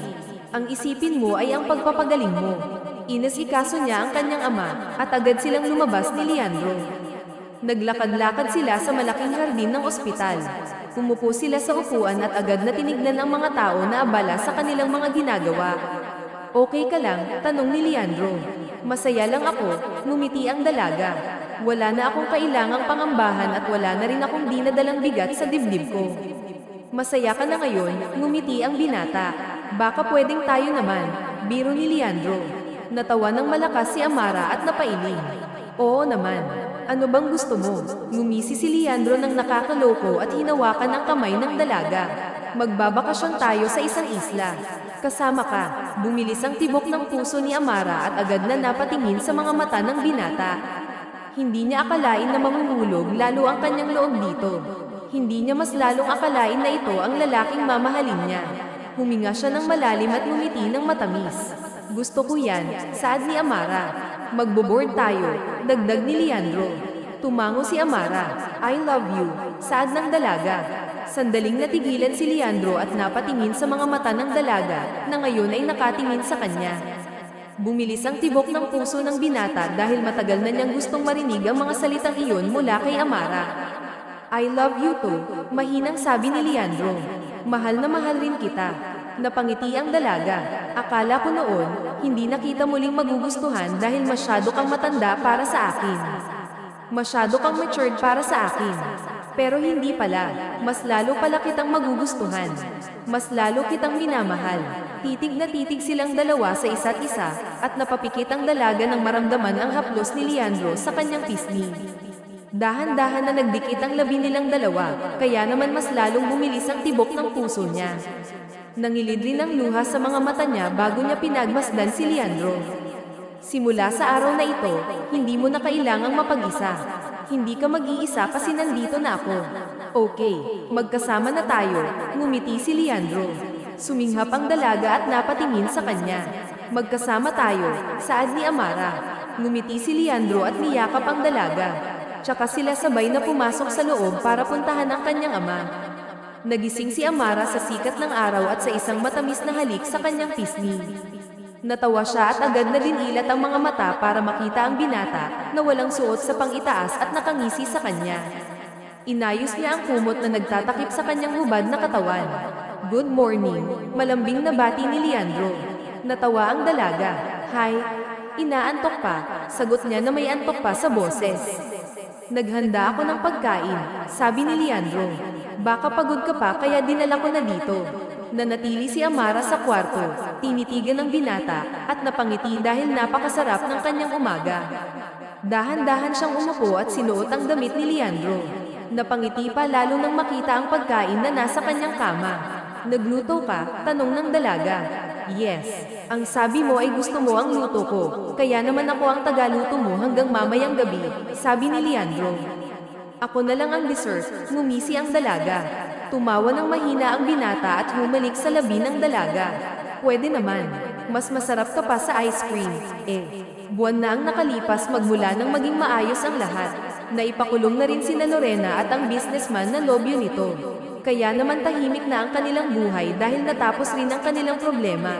Ang isipin mo ay ang pagpapagaling mo. Inasikaso niya ang kanyang ama at agad silang lumabas ni Leandro. Naglakad-lakad sila sa malaking hardin ng ospital. Umupo sila sa upuan at agad na tinignan ang mga tao na abala sa kanilang mga ginagawa. Okay ka lang? Tanong ni Leandro. Masaya lang ako, ngumiti ang dalaga. Wala na akong kailangang pangambahan at wala na rin akong dinadalang bigat sa dibdib ko. Masaya ka na ngayon, ngumiti ang binata. Baka pwedeng tayo naman, biro ni Leandro. Natawa ng malakas si Amara at napailing. Oo naman. Ano bang gusto mo? Ngumisi si Leandro ng nakakaloko at hinawakan ang kamay ng dalaga. Magbabakasyon tayo sa isang isla. Kasama ka. Bumilis ang tibok ng puso ni Amara at agad na napatingin sa mga mata ng binata. Hindi niya akalain na mamumulog lalo ang kanyang loob dito. Hindi niya mas lalong akalain na ito ang lalaking mamahalin niya. Huminga siya ng malalim at ngumiti ng matamis. Gusto ko yan, saad ni Amara. Magbo-board tayo, dagdag ni Leandro. Tumango si Amara. I love you, saad ng dalaga. Sandaling natigilan si Leandro at napatingin sa mga mata ng dalaga na ngayon ay nakatingin sa kanya. Bumilis ang tibok ng puso ng binata dahil matagal na niyang gustong marinig ang mga salitang iyon mula kay Amara. I love you too, mahinang sabi ni Leandro. Mahal na mahal rin kita. Napangiti ang dalaga. Akala ko noon, hindi na kita muling magugustuhan dahil masyado kang matanda para sa akin. Masyado kang matured para sa akin. Pero hindi pala, mas lalo pala kitang magugustuhan. Mas lalo kitang minamahal. Titig na titig silang dalawa sa isa't isa, at napapikit ang dalaga nang maramdaman ang haplos ni Leandro sa kanyang pisngi. Dahan-dahan na nagdikit ang labi nilang dalawa, kaya naman mas lalong bumilis ang tibok ng puso niya. Nangilid rin ang luha sa mga mata niya bago niya pinagmasdan si Leandro. Simula sa araw na ito, hindi mo na kailangang mapag-isa. Hindi ka mag-iisa kasi nandito na ako. Okay, magkasama na tayo, ngumiti si Leandro. Suminghap ang dalaga at napatingin sa kanya. Magkasama tayo, saad ni Amara. Ngumiti si Leandro at niyakap ang dalaga. Tsaka sila sabay na pumasok sa loob para puntahan ang kanyang ama. Nagising si Amara sa sikat ng araw at sa isang matamis na halik sa kanyang pisngi. Natawa siya at agad na dinilat ang mga mata para makita ang binata na walang suot sa pangitaas at nakangisi sa kanya. Inayos niya ang kumot na nagtatakip sa kanyang hubad na katawan. Good morning, malambing na bati ni Leandro. Natawa ang dalaga. Hi, inaantok pa, sagot niya na may antok pa sa boses. Naghanda ako ng pagkain, sabi ni Leandro. Baka pagod ka pa kaya dinala ko na dito. Nanatili si Amara sa kwarto, tinitigan ng binata, at napangiti dahil napakasarap ng kanyang umaga. Dahan-dahan siyang umupo at sinuot ang damit ni Leandro. Napangiti pa lalo nang makita ang pagkain na nasa kanyang kama. Nagluto ka? Tanong ng dalaga. Yes. Ang sabi mo ay gusto mo ang luto ko, kaya naman ako ang tagaluto mo hanggang mamayang gabi, sabi ni Leandro. Ako na lang ang dessert, ngumisi ang dalaga. Tumawa ng mahina ang binata at humalik sa labi ng dalaga. Pwede naman. Mas masarap ka pa sa ice cream. Buwan na ang nakalipas magmula nang maging maayos ang lahat. Naipakulong na rin sina Lorena at ang businessman na lobyo nito. Kaya naman tahimik na ang kanilang buhay dahil natapos rin ang kanilang problema.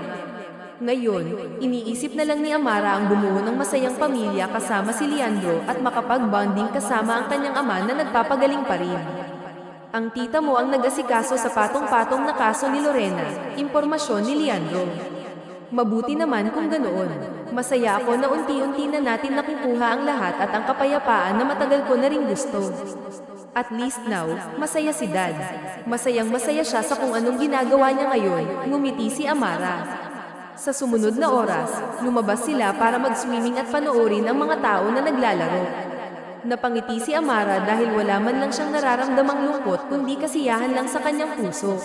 Ngayon, iniisip na lang ni Amara ang bumuo ng masayang pamilya kasama si Leandro at makapag-bonding kasama ang kanyang ama na nagpapagaling pa rin. Ang tita mo ang nag-asikaso sa patong-patong na kaso ni Lorena, impormasyon ni Leandro. Mabuti naman kung ganoon. Masaya ako na unti-unti na natin nakukuha ang lahat at ang kapayapaan na matagal ko na ring gusto. At least now, masaya si Dad. Masayang-masaya siya sa kung anong ginagawa niya ngayon, ngumiti si Amara. Sa sumunod na oras, lumabas sila para mag-swimming at panoorin ang mga tao na naglalaro. Napangiti si Amara dahil wala man lang siyang nararamdamang lungkot kundi kasiyahan lang sa kanyang puso.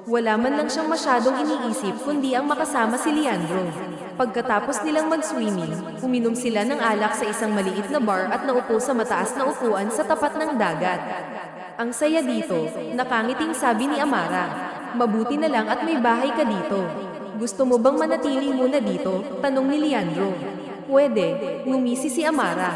Wala man lang siyang masyadong iniisip kundi ang makasama si Leandro. Pagkatapos nilang mag-swimming, uminom sila ng alak sa isang maliit na bar at naupo sa mataas na upuan sa tapat ng dagat. Ang saya dito, nakangiting sabi ni Amara. Mabuti na lang at may bahay ka dito. Gusto mo bang manatili muna dito? Tanong ni Leandro. Pwede, ngumisi si Amara.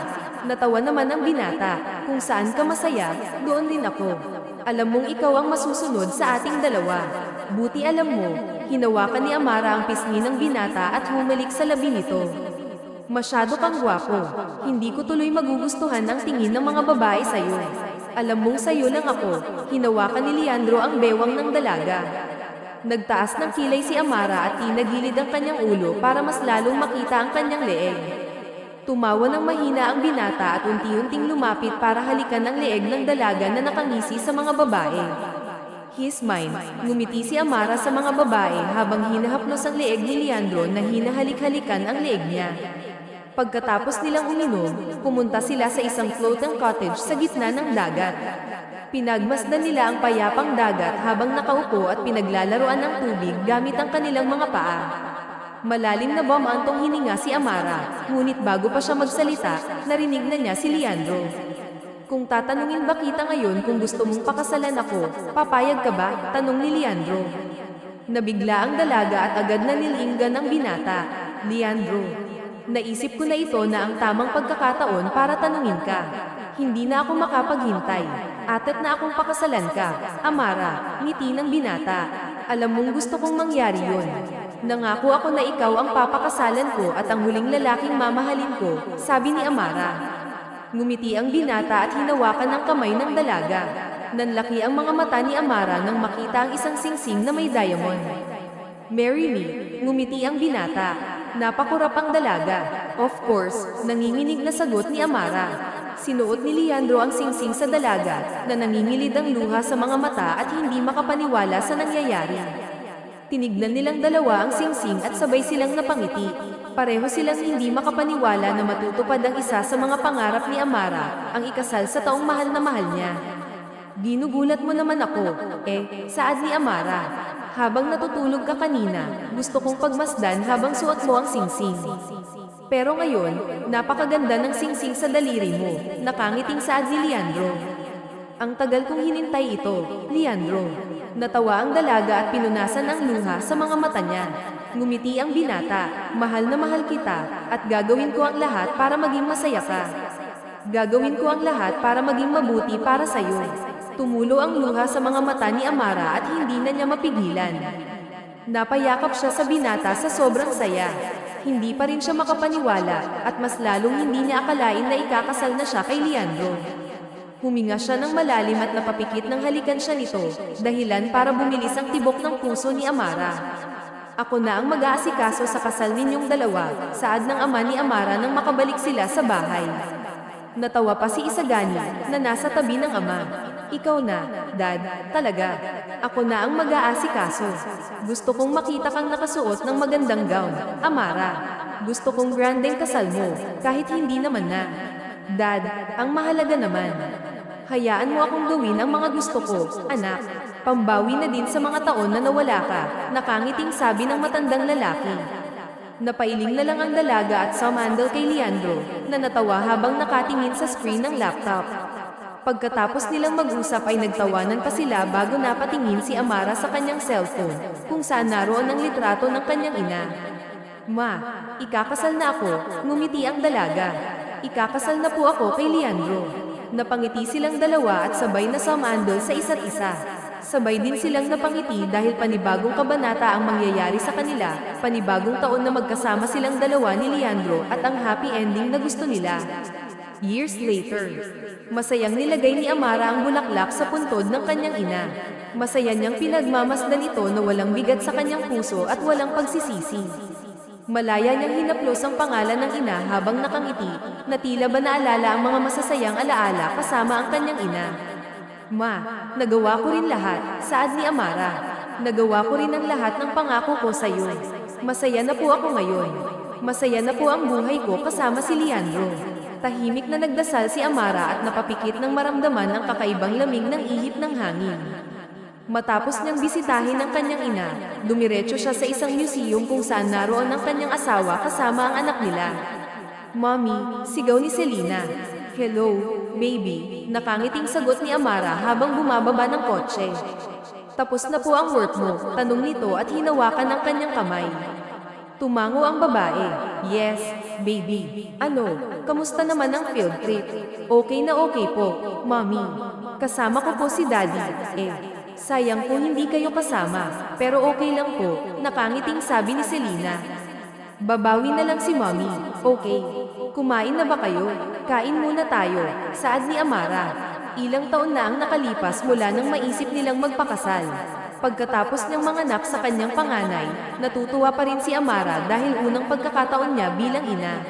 Natawa naman ang binata. Kung saan ka masaya, doon din ako. Alam mong ikaw ang masusunod sa ating dalawa. Buti alam mo, hinawakan ni Amara ang pisngi ng binata at humalik sa labi nito. Masyado kang gwapo. Hindi ko tuloy magugustuhan ang tingin ng mga babae sa'yo. Alam mong sa'yo lang ako. Hinawakan ni Leandro ang bewang ng dalaga. Nagtaas ng kilay si Amara at tinagilid ang kanyang ulo para mas lalong makita ang kanyang leeg. Tumawa ng mahina ang binata at unti-unting lumapit para halikan ang leeg ng dalaga na nakangisi sa mga babae. He's mine. Ngumiti si Amara sa mga babae habang hinahaplos ang leeg ni Leandro na hinahalik-halikan ang leeg niya. Pagkatapos nilang uminom, pumunta sila sa isang floating cottage sa gitna ng dagat. Pinagmasdan nila ang payapang dagat habang nakaupo at pinaglalaruan ng tubig gamit ang kanilang mga paa. Malalim na bumantong hininga si Amara, ngunit bago pa siya magsalita, narinig na niya si Leandro. Kung tatanungin ba kita ngayon kung gusto mong pakasalan ako, papayag ka ba? Tanong ni Leandro. Nabigla ang dalaga at agad na nilinggan ang binata. Leandro, naisip ko na ito na ang tamang pagkakataon para tanungin ka. Hindi na ako makapaghintay. Atat na akong pakasalan ka. Amara, ngiti ng binata. Alam mong gusto kong mangyari yun. Nangako ako na ikaw ang papakasalan ko at ang huling lalaking mamahalin ko, sabi ni Amara. Ngumiti ang binata at hinawakan ng kamay ng dalaga. Nanlaki ang mga mata ni Amara nang makita ang isang singsing na may diamond. Marry me, ngumiti ang binata. Napakurap ang dalaga. Of course, nanginginig na sagot ni Amara. Sinuot ni Leandro ang singsing sa dalaga na nangingilid ang luha sa mga mata at hindi makapaniwala sa nangyayari. Tinignan nilang dalawa ang singsing at sabay silang napangiti. Pareho silang hindi makapaniwala na matutupad ang isa sa mga pangarap ni Amara, ang ikasal sa taong mahal na mahal niya. Ginugulat mo naman ako, saad ni Amara. Habang natutulog ka kanina, gusto kong pagmasdan habang suot mo ang singsing. Pero ngayon, napakaganda ng singsing sa daliri mo, nakangiting saad ni Leandro. Ang tagal kong hinintay ito, Leandro. Natawa ang dalaga at pinunasan ang luha sa mga mata niya. Ngumiti ang binata, mahal na mahal kita, at gagawin ko ang lahat para maging masaya ka. Gagawin ko ang lahat para maging mabuti para sa'yo. Tumulo ang luha sa mga mata ni Amara at hindi na niya mapigilan. Napayakap siya sa binata sa sobrang saya. Hindi pa rin siya makapaniwala at mas lalong hindi niya akalain na ikakasal na siya kay Leandro. Huminga siya ng malalim at napapikit ng halikan siya nito, dahilan para bumilis ang tibok ng puso ni Amara. Ako na ang mag-aasikaso sa kasal ninyong dalawa, saad ng ama ni Amara nang makabalik sila sa bahay. Natawa pa si Isagani, na nasa tabi ng ama. Ikaw na, Dad, talaga. Ako na ang mag-aasikaso. Gusto kong makita kang nakasuot ng magandang gown, Amara. Gusto kong grandeng kasal mo, kahit hindi naman na. Dad, ang mahalaga naman. Hayaan mo akong gawin ang mga gusto ko, anak. Pambawi na din sa mga taon na nawala ka, nakangiting sabi ng matandang lalaki. Napailing na lang ang dalaga at sumandal kay Leandro, na natawa habang nakatingin sa screen ng laptop. Pagkatapos nilang mag-usap ay nagtawanan pa sila bago napatingin si Amara sa kanyang cellphone, kung saan naroon ang litrato ng kanyang ina. Ma, ikakasal na ako, ngumiti ang dalaga. Ikakasal na po ako kay Leandro. Napangiti silang dalawa at sabay na sumandal sa isa't isa. Sabay din silang napangiti dahil panibagong kabanata ang mangyayari sa kanila, panibagong taon na magkasama silang dalawa ni Leandro at ang happy ending na gusto nila. Years later, masayang nilagay ni Amara ang bulaklak sa puntod ng kanyang ina. Masaya niyang pinagmamasdan ito na walang bigat sa kanyang puso at walang pagsisisi. Malaya niyang hinaplos ang pangalan ng ina habang nakangiti, na tila ba naalala ang mga masasayang alaala kasama ang kanyang ina. Ma, nagawa ko rin lahat, saad ni Amara. Nagawa ko rin ang lahat ng pangako ko sa iyo. Masaya na po ako ngayon. Masaya na po ang buhay ko kasama si Leandro. Tahimik na nagdasal si Amara at napapikit ng maramdaman ang kakaibang lamig ng ihip ng hangin. Matapos niyang bisitahin ang kanyang ina, dumiretso siya sa isang museum kung saan naroon ang kanyang asawa kasama ang anak nila. Mommy, sigaw ni Selena. Hello, baby, nakangiting sagot ni Amara habang bumababa ng kotse. Tapos na po ang work mo, tanong nito at hinawakan ang kanyang kamay. Tumango ang babae. Yes, baby. Ano, kamusta naman ang field trip? Okay na okay po, mommy. Kasama ko po si daddy. Sayang po hindi kayo kasama, pero okay lang po, nakangiting sabi ni Selena. Babawi na lang si mommy, okay. Kumain na ba kayo? Kain muna tayo, saad ni Amara. Ilang taon na ang nakalipas mula nang maisip nilang magpakasal. Pagkatapos niyang manganak sa kanyang panganay, natutuwa pa rin si Amara dahil unang pagkakataon niya bilang ina.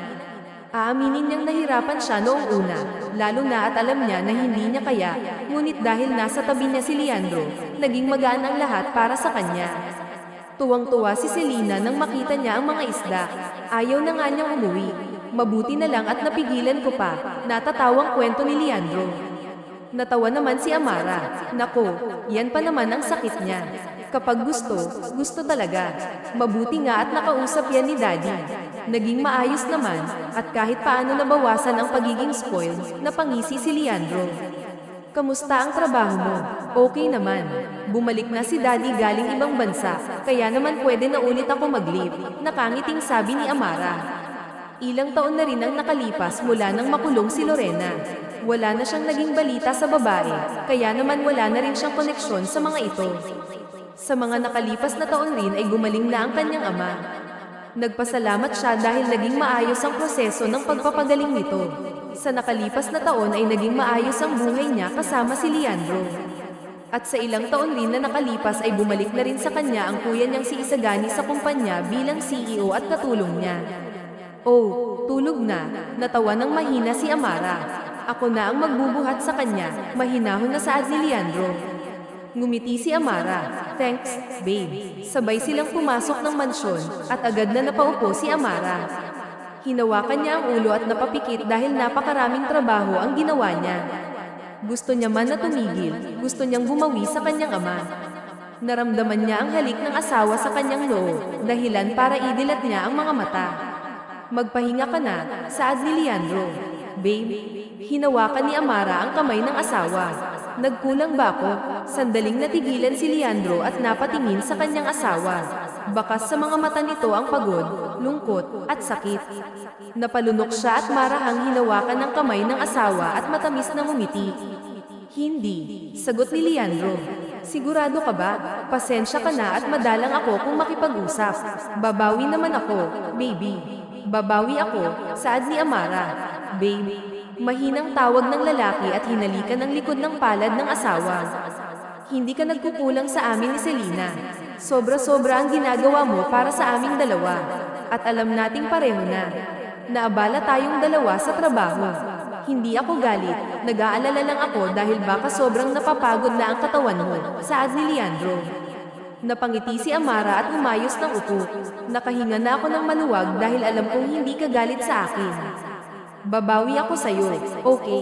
Aaminin niyang nahirapan siya noong una, lalo na at alam niya na hindi niya kaya, ngunit dahil nasa tabi niya si Leandro, naging magaan ang lahat para sa kanya. Tuwang-tuwa si Selena nang makita niya ang mga isda. Ayaw na nga niyang umuwi. Mabuti na lang at napigilan ko pa, natatawang kwento ni Leandro. Natawa naman si Amara. Nako, yan pa naman ang sakit niya. Kapag gusto, gusto talaga. Mabuti nga at nakausap yan ni Daddy. Naging maayos naman, at kahit paano nabawasan ang pagiging spoiled, napangisi si Leandro. Kamusta ang trabaho mo? Okay naman. Bumalik na si Daddy galing ibang bansa, kaya naman pwede na ulit ako mag-leave, nakangiting sabi ni Amara. Ilang taon na rin ang nakalipas mula nang makulong si Lorena. Wala na siyang naging balita sa babae, kaya naman wala na rin siyang koneksyon sa mga ito. Sa mga nakalipas na taon rin ay gumaling na ang kanyang ama. Nagpasalamat siya dahil naging maayos ang proseso ng pagpapagaling nito. Sa nakalipas na taon ay naging maayos ang buhay niya kasama si Leandro. At sa ilang taon rin na nakalipas ay bumalik na rin sa kanya ang kuya niyang si Isagani sa kumpanya bilang CEO at katulong niya. Oh, tulog na, natawa ng mahina si Amara. Ako na ang magbubuhat sa kanya, mahinahon na saad ni Leandro. Ngumiti si Amara. Thanks, babe. Sabay silang pumasok ng mansyon, at agad na napaupo si Amara. Hinawakan niya ang ulo at napapikit dahil napakaraming trabaho ang ginawa niya. Gusto niya man na tumigil, gusto niyang bumawi sa kanyang ama. Naramdaman niya ang halik ng asawa sa kanyang noo, dahilan para idilat niya ang mga mata. Magpahinga ka na, saad ni Leandro. Babe, hinawakan ni Amara ang kamay ng asawa. Nagkulang ba ako? Sandaling natigilan si Leandro at napatingin sa kanyang asawa. Bakas sa mga mata nito ang pagod, lungkot, at sakit. Napalunok siya at marahang hinawakan ng kamay ng asawa at matamis na ngumiti. Hindi, sagot ni Leandro. Sigurado ka ba? Pasensya ka na at madalang ako kung makipag-usap. Babawi naman ako, baby. Babawi ako, saad ni Amara. Babe, mahinang tawag ng lalaki at hinalikan ng likod ng palad ng asawa. Hindi ka nagkukulang sa amin ni Selena. Sobra-sobra ang ginagawa mo para sa aming dalawa. At alam nating pareho na. Naabala tayong dalawa sa trabaho. Hindi ako galit, nag-aalala lang ako dahil baka sobrang napapagod na ang katawan mo, saad ni Leandro. Napangiti si Amara at umayos ng upo. Nakahinga na ako ng maluwag dahil alam kong hindi ka galit sa akin. Babawi ako sa'yo, okay.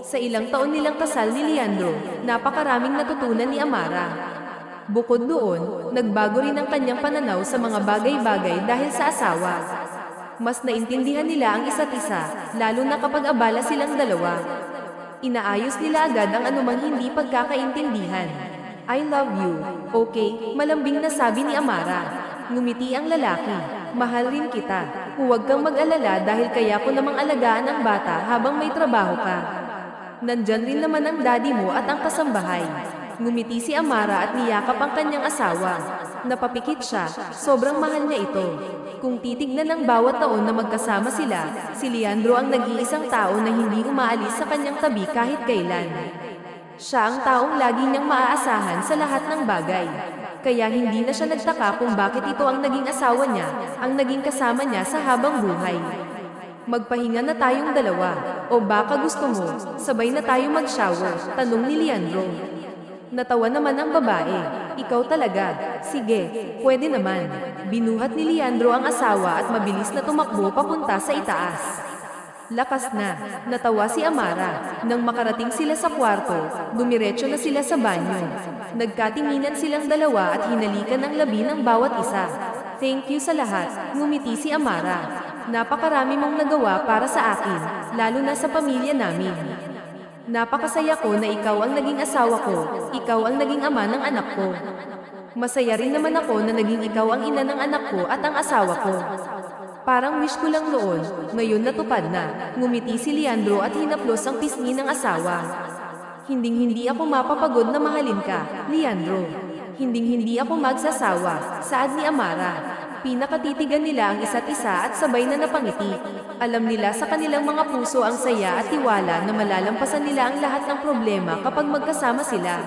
Sa ilang taon nilang kasal ni Leandro, napakaraming natutunan ni Amara. Bukod doon, nagbago rin ang kanyang pananaw sa mga bagay-bagay dahil sa asawa. Mas naintindihan nila ang isa't isa, lalo na kapag abala silang dalawa. Inaayos nila agad ang anumang hindi pagkakaintindihan. I love you, okay, malambing na sabi ni Amara. Ngumiti ang lalaki. Mahal rin kita. Huwag kang mag-alala dahil kaya ko namang alagaan ang bata habang may trabaho ka. Nandyan rin naman ang daddy mo at ang kasambahay. Ngumiti si Amara at niyakap ang kanyang asawa. Napapikit siya, sobrang mahal niya ito. Kung titignan ng bawat taon na magkasama sila, si Leandro ang nag-iisang tao na hindi umaalis sa kanyang tabi kahit kailan. Siya ang taong lagi niyang maaasahan sa lahat ng bagay. Kaya hindi na siya nagtaka kung bakit ito ang naging asawa niya, ang naging kasama niya sa habang buhay. Magpahinga na tayong dalawa, o baka gusto mo, sabay na tayo mag-shower, tanong ni Leandro. Natawa naman ang babae. Ikaw talaga. Sige, pwede naman. Binuhat ni Leandro ang asawa at mabilis na tumakbo papunta sa itaas. Lakas na, natawa si Amara. Nang makarating sila sa kwarto, dumiretso na sila sa banyo. Nagkatinginan silang dalawa at hinalikan ang labi ng bawat isa. Thank you sa lahat, ngumiti si Amara. Napakarami mong nagawa para sa akin, lalo na sa pamilya namin. Napakasaya ko na ikaw ang naging asawa ko, ikaw ang naging ama ng anak ko. Masaya rin naman ako na naging ikaw ang ina ng anak ko at ang asawa ko. Parang wish ko lang noon, ngayon natupad na, ngumiti si Leandro at hinaplos ang pisngi ng asawa. Hinding-hindi ako mapapagod na mahalin ka, Leandro. Hinding-hindi ako magsasawa, saad ni Amara. Pinakatitigan nila ang isa't isa at sabay na napangiti. Alam nila sa kanilang mga puso ang saya at tiwala na malalampasan nila ang lahat ng problema kapag magkasama sila.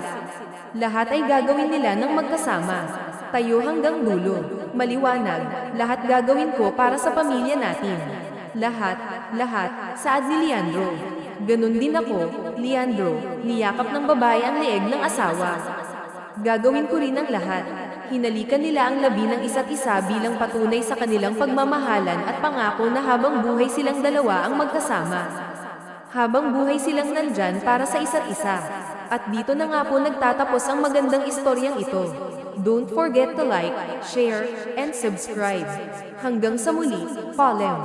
Lahat ay gagawin nila ng magkasama. Tayo hanggang dulo. Maliwanag, lahat gagawin ko para sa pamilya natin. Lahat, saad ni Leandro. Ganun din ako, Leandro, niyakap ng babae ang leeg ng asawa. Gagawin ko rin ang lahat. Hinalikan nila ang labi ng isa't isa bilang patunay sa kanilang pagmamahalan at pangako na habang buhay silang dalawa ang magkasama. Habang buhay silang nandyan para sa isa't isa. At dito na nga po nagtatapos ang magandang istoryang ito. Don't forget to like, share, and subscribe. Hanggang sa muli, Polem.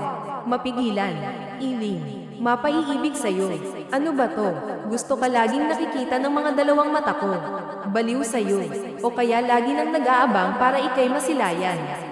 Mapigilan. Iling. Mapaiibig sa'yo. Ano ba to? Gusto ka laging nakikita ng mga dalawang mata ko. Baliw sa'yo. O kaya lagi nang nag-aabang para ikay masilayan.